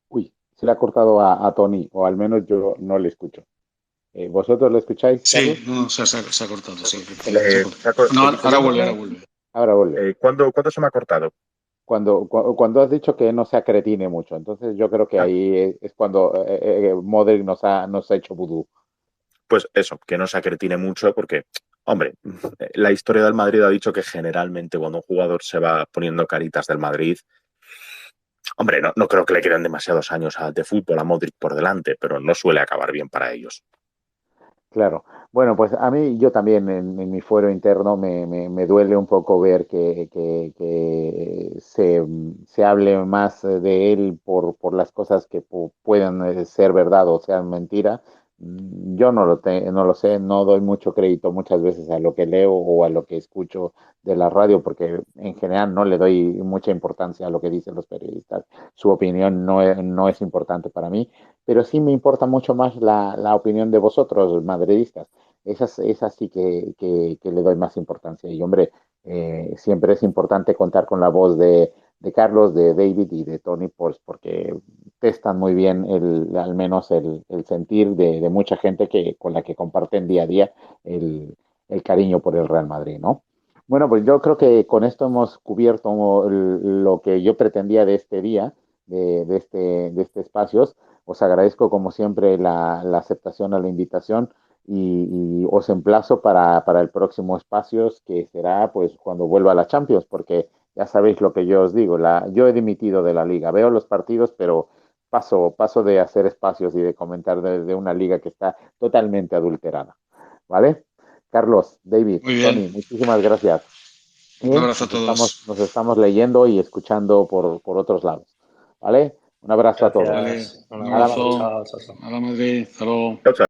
Uy, se le ha cortado a Tony, o al menos yo no le escucho. ¿Vosotros le escucháis, Carlos? Sí, no, se ha cortado, sí, efectivamente se ha Eh, cortado. No, seguid ahora vuelve, ahora oyéndome. vuelve. Ahora vuelve. ¿Cuándo se me ha cortado? Cuando has dicho que no se acretine mucho, entonces yo creo que Ah, ahí es cuando Modric nos ha hecho vudú. pues eso, que no se acretine mucho porque, hombre, la historia del Madrid ha dicho que generalmente cuando un jugador se va poniendo caritas del Madrid, hombre, no creo que le queden demasiados años de fútbol a Modric por delante, pero no suele acabar bien para ellos. Claro. Bueno, pues a mí yo también en mi fuero interno me duele un poco ver que se hable más de él por las cosas que puedan ser verdad o sean mentira. Yo no lo sé, no doy mucho crédito muchas veces a lo que leo o a lo que escucho de la radio, porque en general no le doy mucha importancia a lo que dicen los periodistas. Su opinión no es importante para mí, pero sí me importa mucho más la opinión de vosotros, madridistas. Esas sí que le doy más importancia. Y hombre, siempre es importante contar con la voz de Carlos, de David y de Tony, pues porque testan muy bien al menos el sentir de mucha gente con la que comparten día a día el cariño por el Real Madrid, ¿no? Bueno, pues yo creo que con esto hemos cubierto lo que yo pretendía de este día, de este espacio. Os agradezco como siempre la aceptación a la invitación y os emplazo para el próximo espacios que será pues cuando vuelva a la Champions, porque ya sabéis lo que yo os digo, yo he dimitido de la liga, veo los partidos, pero paso de hacer espacios y de comentar de una liga que está totalmente adulterada, ¿vale? Carlos, David, Muy bien, Tony, muchísimas gracias. un abrazo a todos. Nos estamos leyendo y escuchando por otros lados, ¿vale? Un abrazo a todos. Vale, Gracias. Un un A la abrazo. Madrid. abrazo Chao, chao, chao. a la Madrid. Hasta luego. Chao, chao.